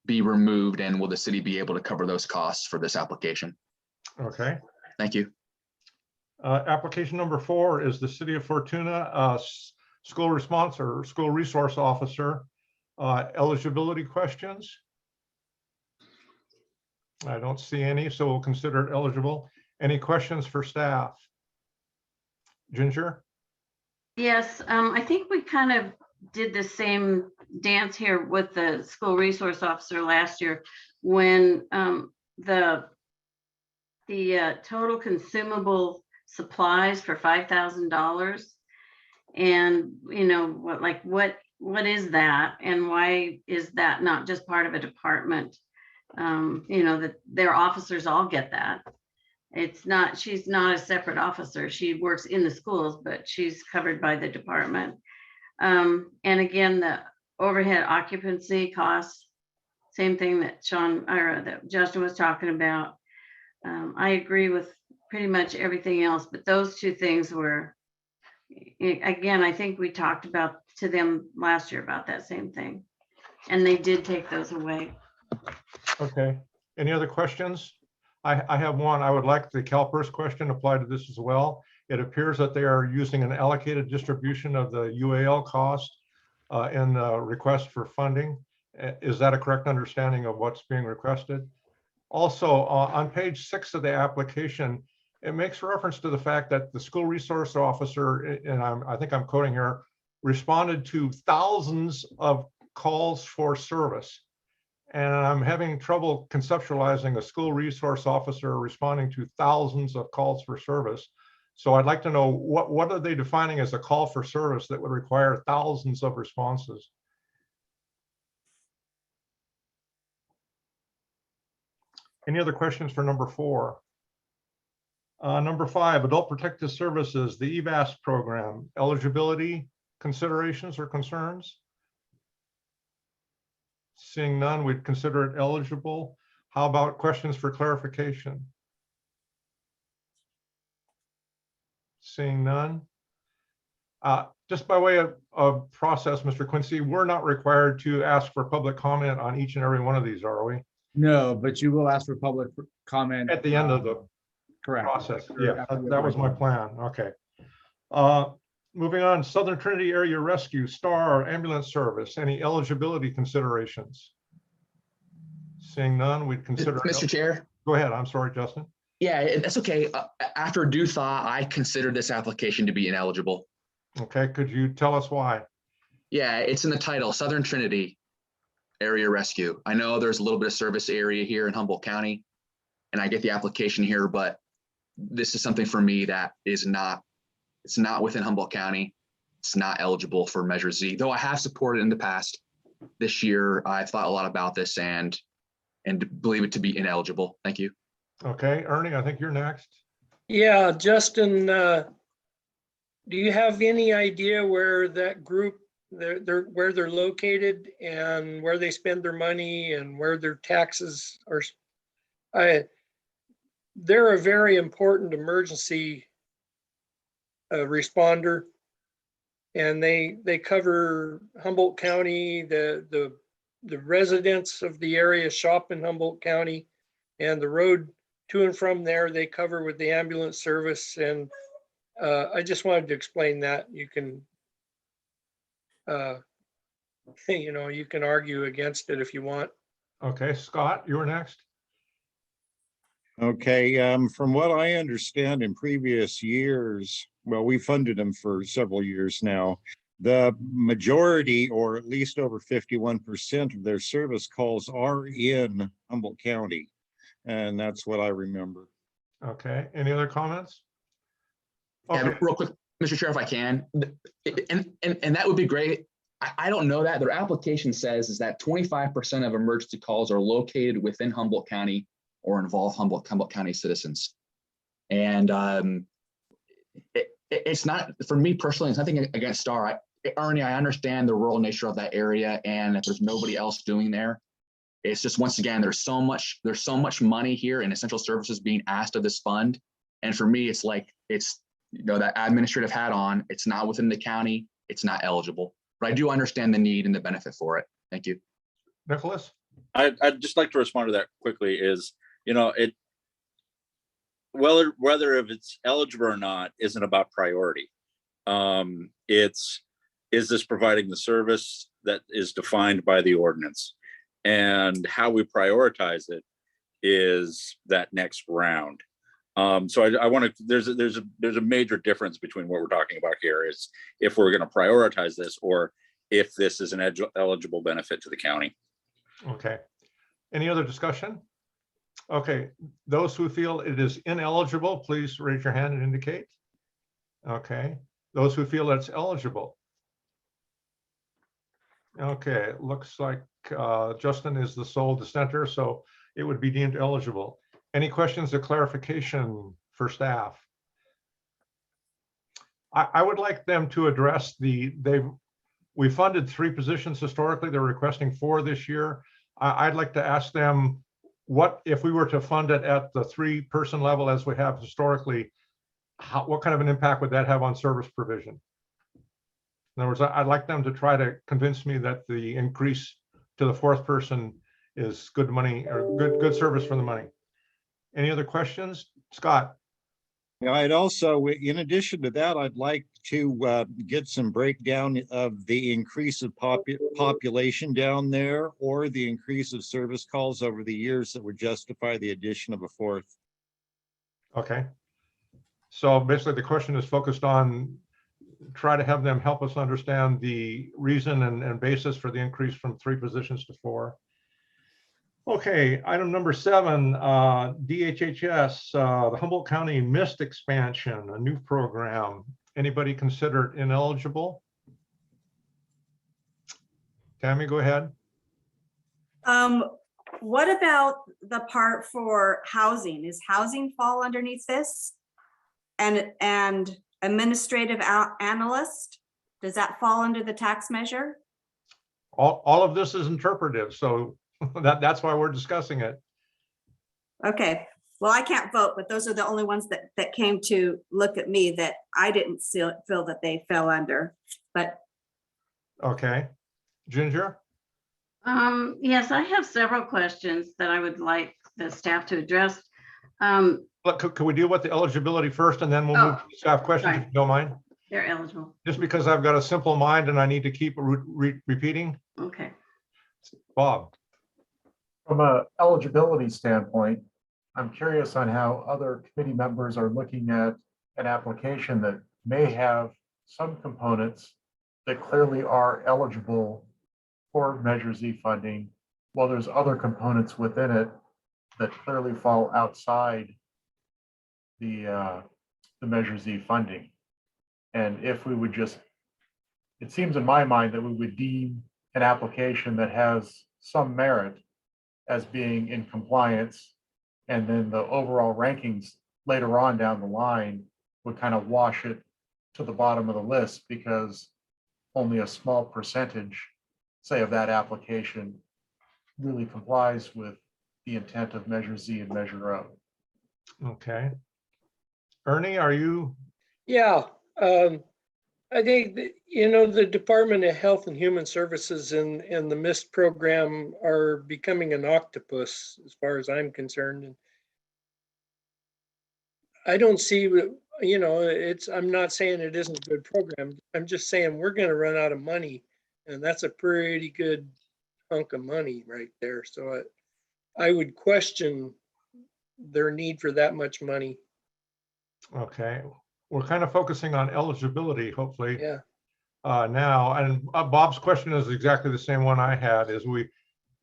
be removed, and will the city be able to cover those costs for this application? okay. Thank you. Application number 4 is the City of Fortuna school response or school resource officer eligibility questions. I don't see any, so we'll consider it eligible. Any questions for staff? Ginger? Yes, I think we kind of did the same dance here with the school resource officer last year when the total consumable supplies for $5,000. And what is that, and why is that not just part of a department? That their officers all get that. She's not a separate officer. She works in the schools, but she's covered by the department. And again, the overhead occupancy costs, same thing that that Justin was talking about. I agree with pretty much everything else, but those 2 things were, again, I think we talked to them last year about that same thing, and they did take those away. Okay, any other questions? I have one. I would like the CalPERS question applied to this as well. It appears that they are using an allocated distribution of the UAL cost in the request for funding. Is that a correct understanding of what's being requested? Also, on page 6 of the application, it makes reference to the fact that the school resource officer, and I think I'm quoting here, responded to thousands of calls for service. And I'm having trouble conceptualizing a school resource officer responding to thousands of calls for service. So I'd like to know what are they defining as a call for service that would require thousands of responses? Any other questions for number 4? Number 5, Adult Protective Services, the EVAS program, eligibility considerations or concerns? Seeing none, we'd consider it eligible. How about questions for clarification? Seeing none. Just by way of process, Mr. Quincy, we're not required to ask for public comment on each and every one of these, are we? No, but you will ask for public comment At the end of the correct process. After- Yeah, after that was my plan. Okay. Moving on, Southern Trinity Area Rescue, STAR ambulance service, any eligibility considerations? Seeing none, we'd consider. Mr. Chair. Go ahead. I'm sorry, Justin. Yeah, that's okay. After due thought, I consider this application to be ineligible. Okay, could you tell us why? Yeah, it's in the title, Southern Trinity Area Rescue. I know there's a little bit of service area here in Humboldt County, and I get the application here, but this is something for me that is not, it's not within Humboldt County. It's not eligible for Measure Z, though I have supported in the past. This year, I thought a lot about this and believe it to be ineligible. Thank you. Okay, Ernie, I think you're next. Yeah, Justin, do you have any idea where that group, where they're located and where they spend their money and where their taxes are? They're a very important emergency responder, and they cover Humboldt County. The residents of the area shop in Humboldt County, and the road to and from there they cover with the ambulance service. And I just wanted to explain that. You can, you can argue against it if you want. Okay, Scott, you were next. Okay, from what I understand in previous years, well, we funded them for several years now. The majority, or at least over 51% of their service calls are in Humboldt County. And that's what I remember. Okay, any other comments? Okay. Yeah, real quick, Mr. Chair, if I can, and that would be great I don't know that. Their application says is that 25% of emergency calls are located within Humboldt County or involve Humboldt County citizens. And it's not, for me personally, it's nothing against Star. Ernie, I understand the rural nature of that area, and if there's nobody else doing there, it's just, once again, there's so much money here in essential services being asked of this fund. And for me, it's like, it's, you know, that administrative hat on, it's not within the county, it's not eligible. But I do understand the need and the benefit for it. Thank you. Nicholas? I'd just like to respond to that quickly is, you know, whether if it's eligible or not isn't about priority. It's, is this providing the service that is defined by the ordinance? And how we prioritize it is that next round. So I want to, there's a major difference between what we're talking about here is if we're going to prioritize this or if this is an eligible benefit to the county. Okay. Any other discussion? Okay. Those who feel it is ineligible, please raise your hand and indicate. Okay. Those who feel it's eligible. Okay. It looks like Justin is the sole dissenter, so it would be deemed eligible. Any questions or clarification for staff? I would like them to address we funded 3 positions historically. They're requesting 4 this year. I'd like to ask them, what if we were to fund it at the 3-person level as we have historically, what kind of an impact would that have on service provision? In other words, I'd like them to try to convince me that the increase to the 4th person is good money or good service for the money. Any other questions? Scott? Yeah, I'd also, in addition to that, I'd like to get some breakdown of the increase of population down there or the increase of service calls over the years that would justify the addition of a 4th. Okay. So basically the question is focused on try to have them help us understand the reason and basis for the increase from 3 positions to 4. Okay, item number 7, DHHS, the Humboldt County Mist expansion, a new program. Anybody considered ineligible? Tammy, go ahead. What about the part for housing? Is housing fall underneath this? And administrative analyst, does that fall under the tax measure? All of this is interpretive, so that's why we're discussing it. Okay, well, I can't vote, but those are the only ones that came to look at me that I didn't feel that they fell under, but. Okay, Ginger? Yes, I have several questions that I would like the staff to address. But could we deal with the eligibility first and then we'll move to staff questions, if you don't mind? They're eligible. Just because I've got a simple mind and I need to keep repeating. Okay. Bob? From a eligibility standpoint, I'm curious on how other committee members are looking at an application that may have some components that clearly are eligible for Measure Z funding, while there's other components within it that clearly fall outside the Measure Z funding. And if we would just, it seems in my mind that we would deem an application that has some merit as being in compliance, and then the overall rankings later on down the line would kind of wash it to the bottom of the list because only a small percentage, say, of that application really complies with the intent of Measure Z and Measure O. Okay. Ernie, are you? Yeah, I think that, you know, the Department of Health and Human Services and the MIST program are becoming an octopus as far as I'm concerned. And I don't see, you know, I'm not saying it isn't a good program. I'm just saying we're going to run out of money, and that's a pretty good hunk of money right there. So I would question their need for that much money. Okay. We're kind of focusing on eligibility, hopefully. Yeah. Now, and Bob's question is exactly the same one I had, is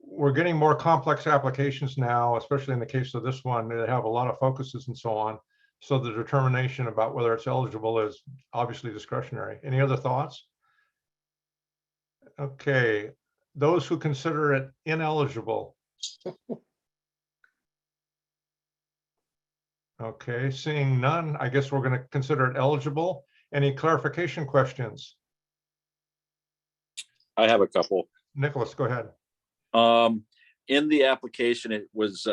we're getting more complex applications now, especially in the case of this one, that have a lot of focuses and so on. So the determination about whether it's eligible is obviously discretionary. Any other thoughts? Okay, those who consider it ineligible. Okay, seeing none, I guess we're going to consider it eligible. Any clarification questions? I have a couple. Nicholas, go ahead. In the application, it was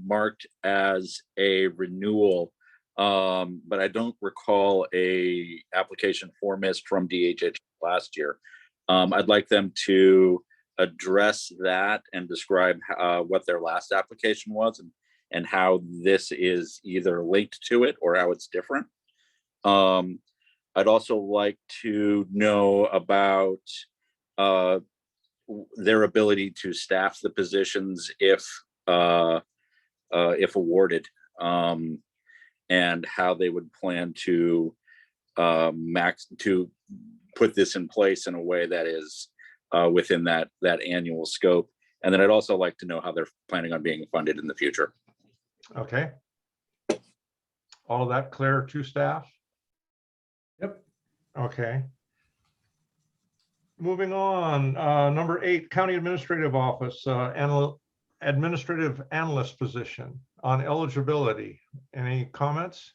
marked as a renewal, but I don't recall a application for missed from DHH last year. I'd like them to address that and describe what their last application was and how this is either linked to it or how it's different. I'd also like to know about their ability to staff the positions if awarded, and how they would plan to put this in place in a way that is within that annual scope. And then I'd also like to know how they're planning on being funded in the future. Okay. All of that clear to staff? Yep. Okay. Moving on, number 8, County Administrative Office, Administrative Analyst position on eligibility. Any comments?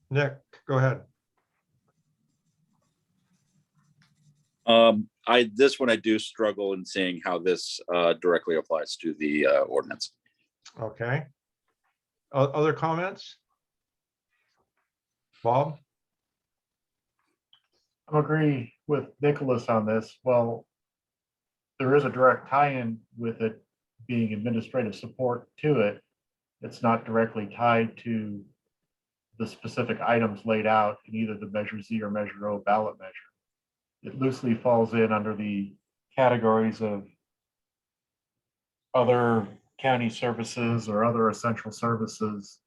Nick, go ahead. This one I do struggle in seeing how this directly applies to the ordinance. Okay. Other comments? Bob? I agree with Nicholas on this. Well, there is a direct tie-in with it being administrative support to it. It's not directly tied to the specific items laid out in either the Measure Z or Measure O ballot measure. It loosely falls in under the categories of other county services or other essential services.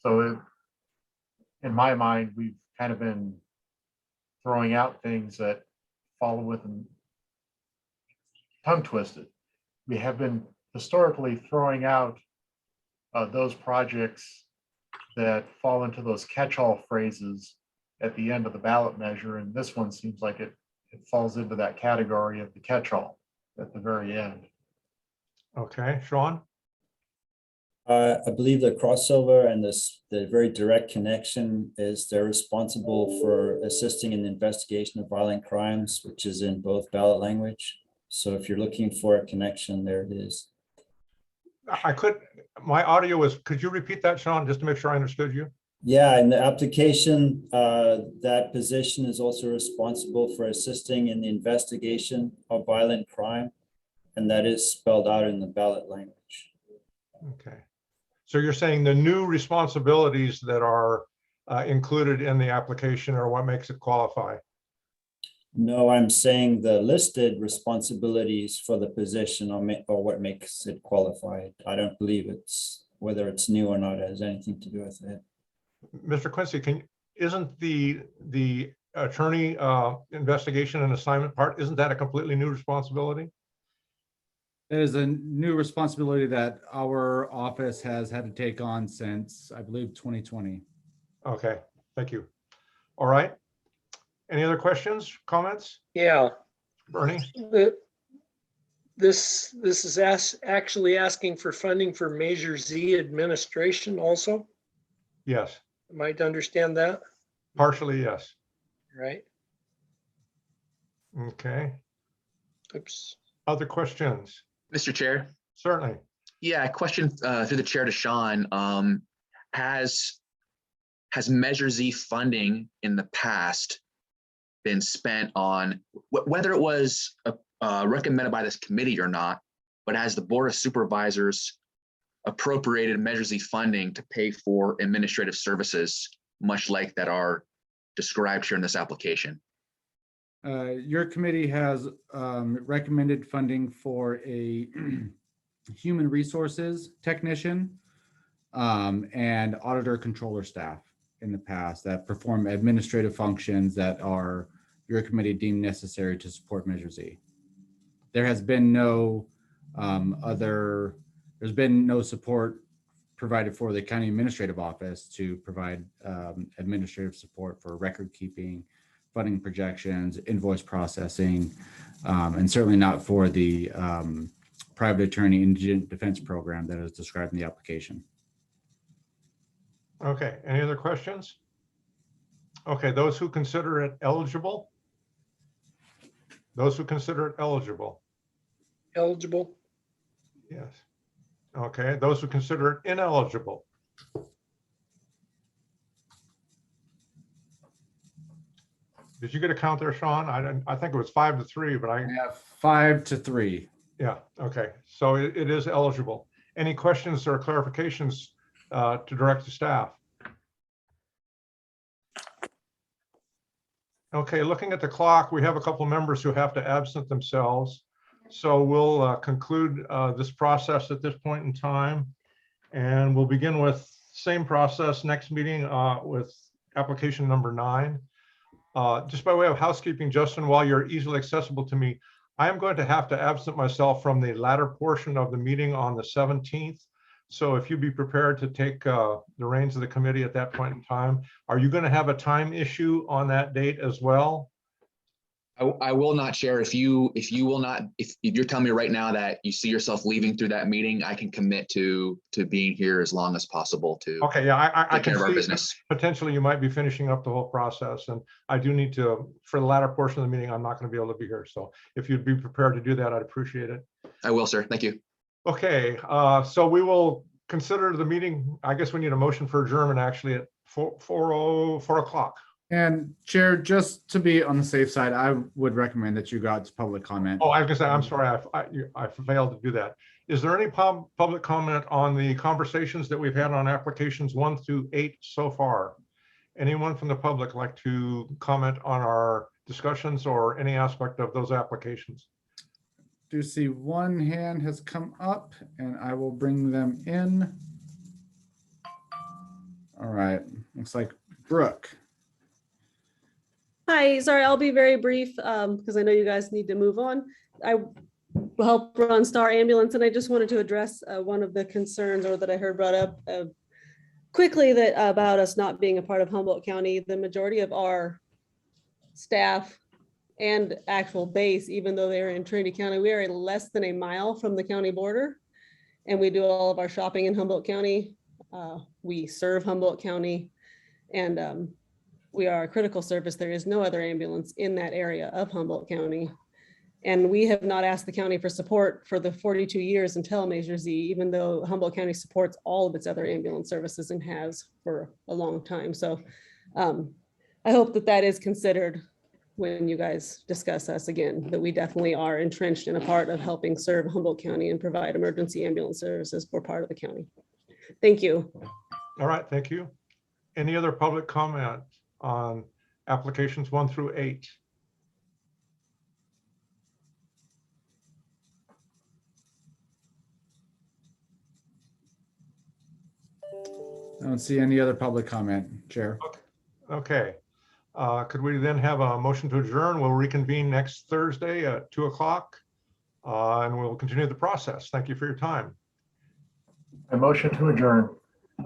So in my mind, we've kind of been throwing out things that follow with them tongue twisted. We have been historically throwing out those projects that fall into those catch-all phrases at the end of the ballot measure, and this one seems like it falls into that category of the catch-all at the very end. Okay, Sean? I believe the crossover and the very direct connection is they're responsible for assisting in the investigation of violent crimes, which is in both ballot language. So if you're looking for a connection, there it is. My audio was, could you repeat that, Sean, just to make sure I understood you? Yeah, in the application, that position is also responsible for assisting in the investigation of violent crime, and that is spelled out in the ballot language. Okay. So you're saying the new responsibilities that are included in the application are what makes it qualify? No, I'm saying the listed responsibilities for the position or what makes it qualified. I don't believe whether it's new or not has anything to do with it. Mr. Quincy, isn't the attorney investigation and assignment part, isn't that a completely new responsibility? It is a new responsibility that our office has had to take on since, I believe, 2020. Okay, thank you. All right. Any other questions, comments? Yeah. Bernie? This is actually asking for funding for Measure Z administration also? Yes. Am I to understand that? Partially, yes. Right. Okay. Oops. Other questions? Mr. Chair? Certainly. Yeah, a question through the chair to Sean. Has Measure Z funding in the past been spent on, whether it was recommended by this committee or not, but has the Board of Supervisors appropriated Measure Z funding to pay for administrative services, much like that are described here in this application? Your committee has recommended funding for a human resources technician and auditor controller staff in the past that perform administrative functions that are your committee deemed necessary to support Measure Z. There has been no there's been no support provided for the county administrative office to provide administrative support for record keeping, funding projections, invoice processing, and certainly not for the private attorney indigent defense program that is described in the application. Okay, any other questions? Okay, those who consider it eligible? Those who consider it eligible? Eligible. Yes. Okay, those who consider it ineligible? Did you get a count there, Sean? I think it was 5-3, but I. Yeah, 5-3. Yeah, okay, so it is eligible. Any questions or clarifications to direct to staff? Okay, looking at the clock, we have a couple members who have to absent themselves. So we'll conclude this process at this point in time. And we'll begin with same process next meeting with application number 9. Just by way of housekeeping, Justin, while you're easily accessible to me, I am going to have to absent myself from the latter portion of the meeting on the 17th. So if you'd be prepared to take the reins of the committee at that point in time, are you going to have a time issue on that date as well? I will not share. If you're telling me right now that you see yourself leaving through that meeting, I can commit to being here as long as possible to Okay, yeah, I take can care of our see business. potentially you might be finishing up the whole process, and I do need to, for the latter portion of the meeting, I'm not going to be able to be here. So if you'd be prepared to do that, I'd appreciate it. I will, sir. Thank you. Okay, so we will consider the meeting. I guess we need a motion for adjournment actually at 4 o'clock. And Chair, just to be on the safe side, I would recommend that you go out to public comment. Oh, I was gonna say, I'm sorry, I failed to do that. Is there any public comment on the conversations that we've had on applications 1 through 8 so far? Anyone from the public like to comment on our discussions or any aspect of those applications? Do see one hand has come up and I will bring them in. All right, looks like Brooke. Hi, sorry, I'll be very brief because I know you guys need to move on. I help run Star Ambulance and I just wanted to address one of the concerns or that I heard brought up quickly that about us not being a part of Humboldt County. The majority of our staff and actual base, even though they're in Trinity County, we are less than a mile from the county border and we do all of our shopping in Humboldt County. We serve Humboldt County and we are a critical service. There is no other ambulance in that area of Humboldt County. And we have not asked the county for support for the 42 years until Measure Z, even though Humboldt County supports all of its other ambulance services and has for a long time. So I hope that that is considered when you guys discuss us again, that we definitely are entrenched in a part of helping serve Humboldt County and provide emergency ambulance services for part of the county. Thank you. All right, thank you. Any other public comment on applications 1 through 8? I don't see any other public comment, Chair. Okay. Could we then have a motion to adjourn? We'll reconvene next Thursday at 2 o'clock and we'll continue the process. Thank you for your time. A motion to adjourn.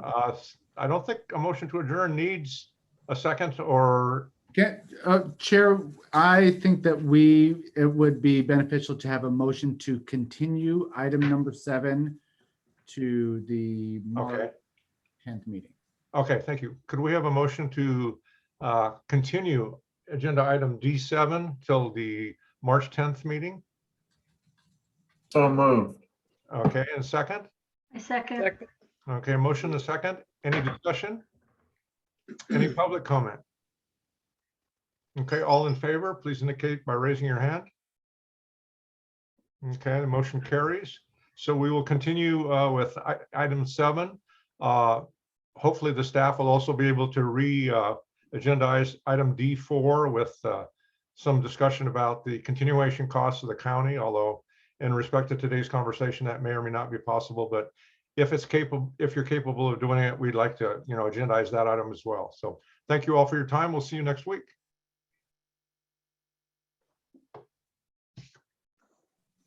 I don't think a motion to adjourn needs a second or. Chair, I think that it would be beneficial to have a motion to continue item number 7 to the March 10th meeting. Okay, thank you. Could we have a motion to continue agenda item D7 till the March 10th meeting? So moved. Okay, and second? I second. Okay, motion and second. Any discussion? Any public comment? Okay, all in favor, please indicate by raising your hand. Okay, the motion carries. So we will continue with item 7. Hopefully the staff will also be able to agendize item D4 with some discussion about the continuation costs of the county, although in respect to today's conversation, that may or may not be possible, but if you're capable of doing it, we'd like to, agendize that item as well. So thank you all for your time. We'll see you next week.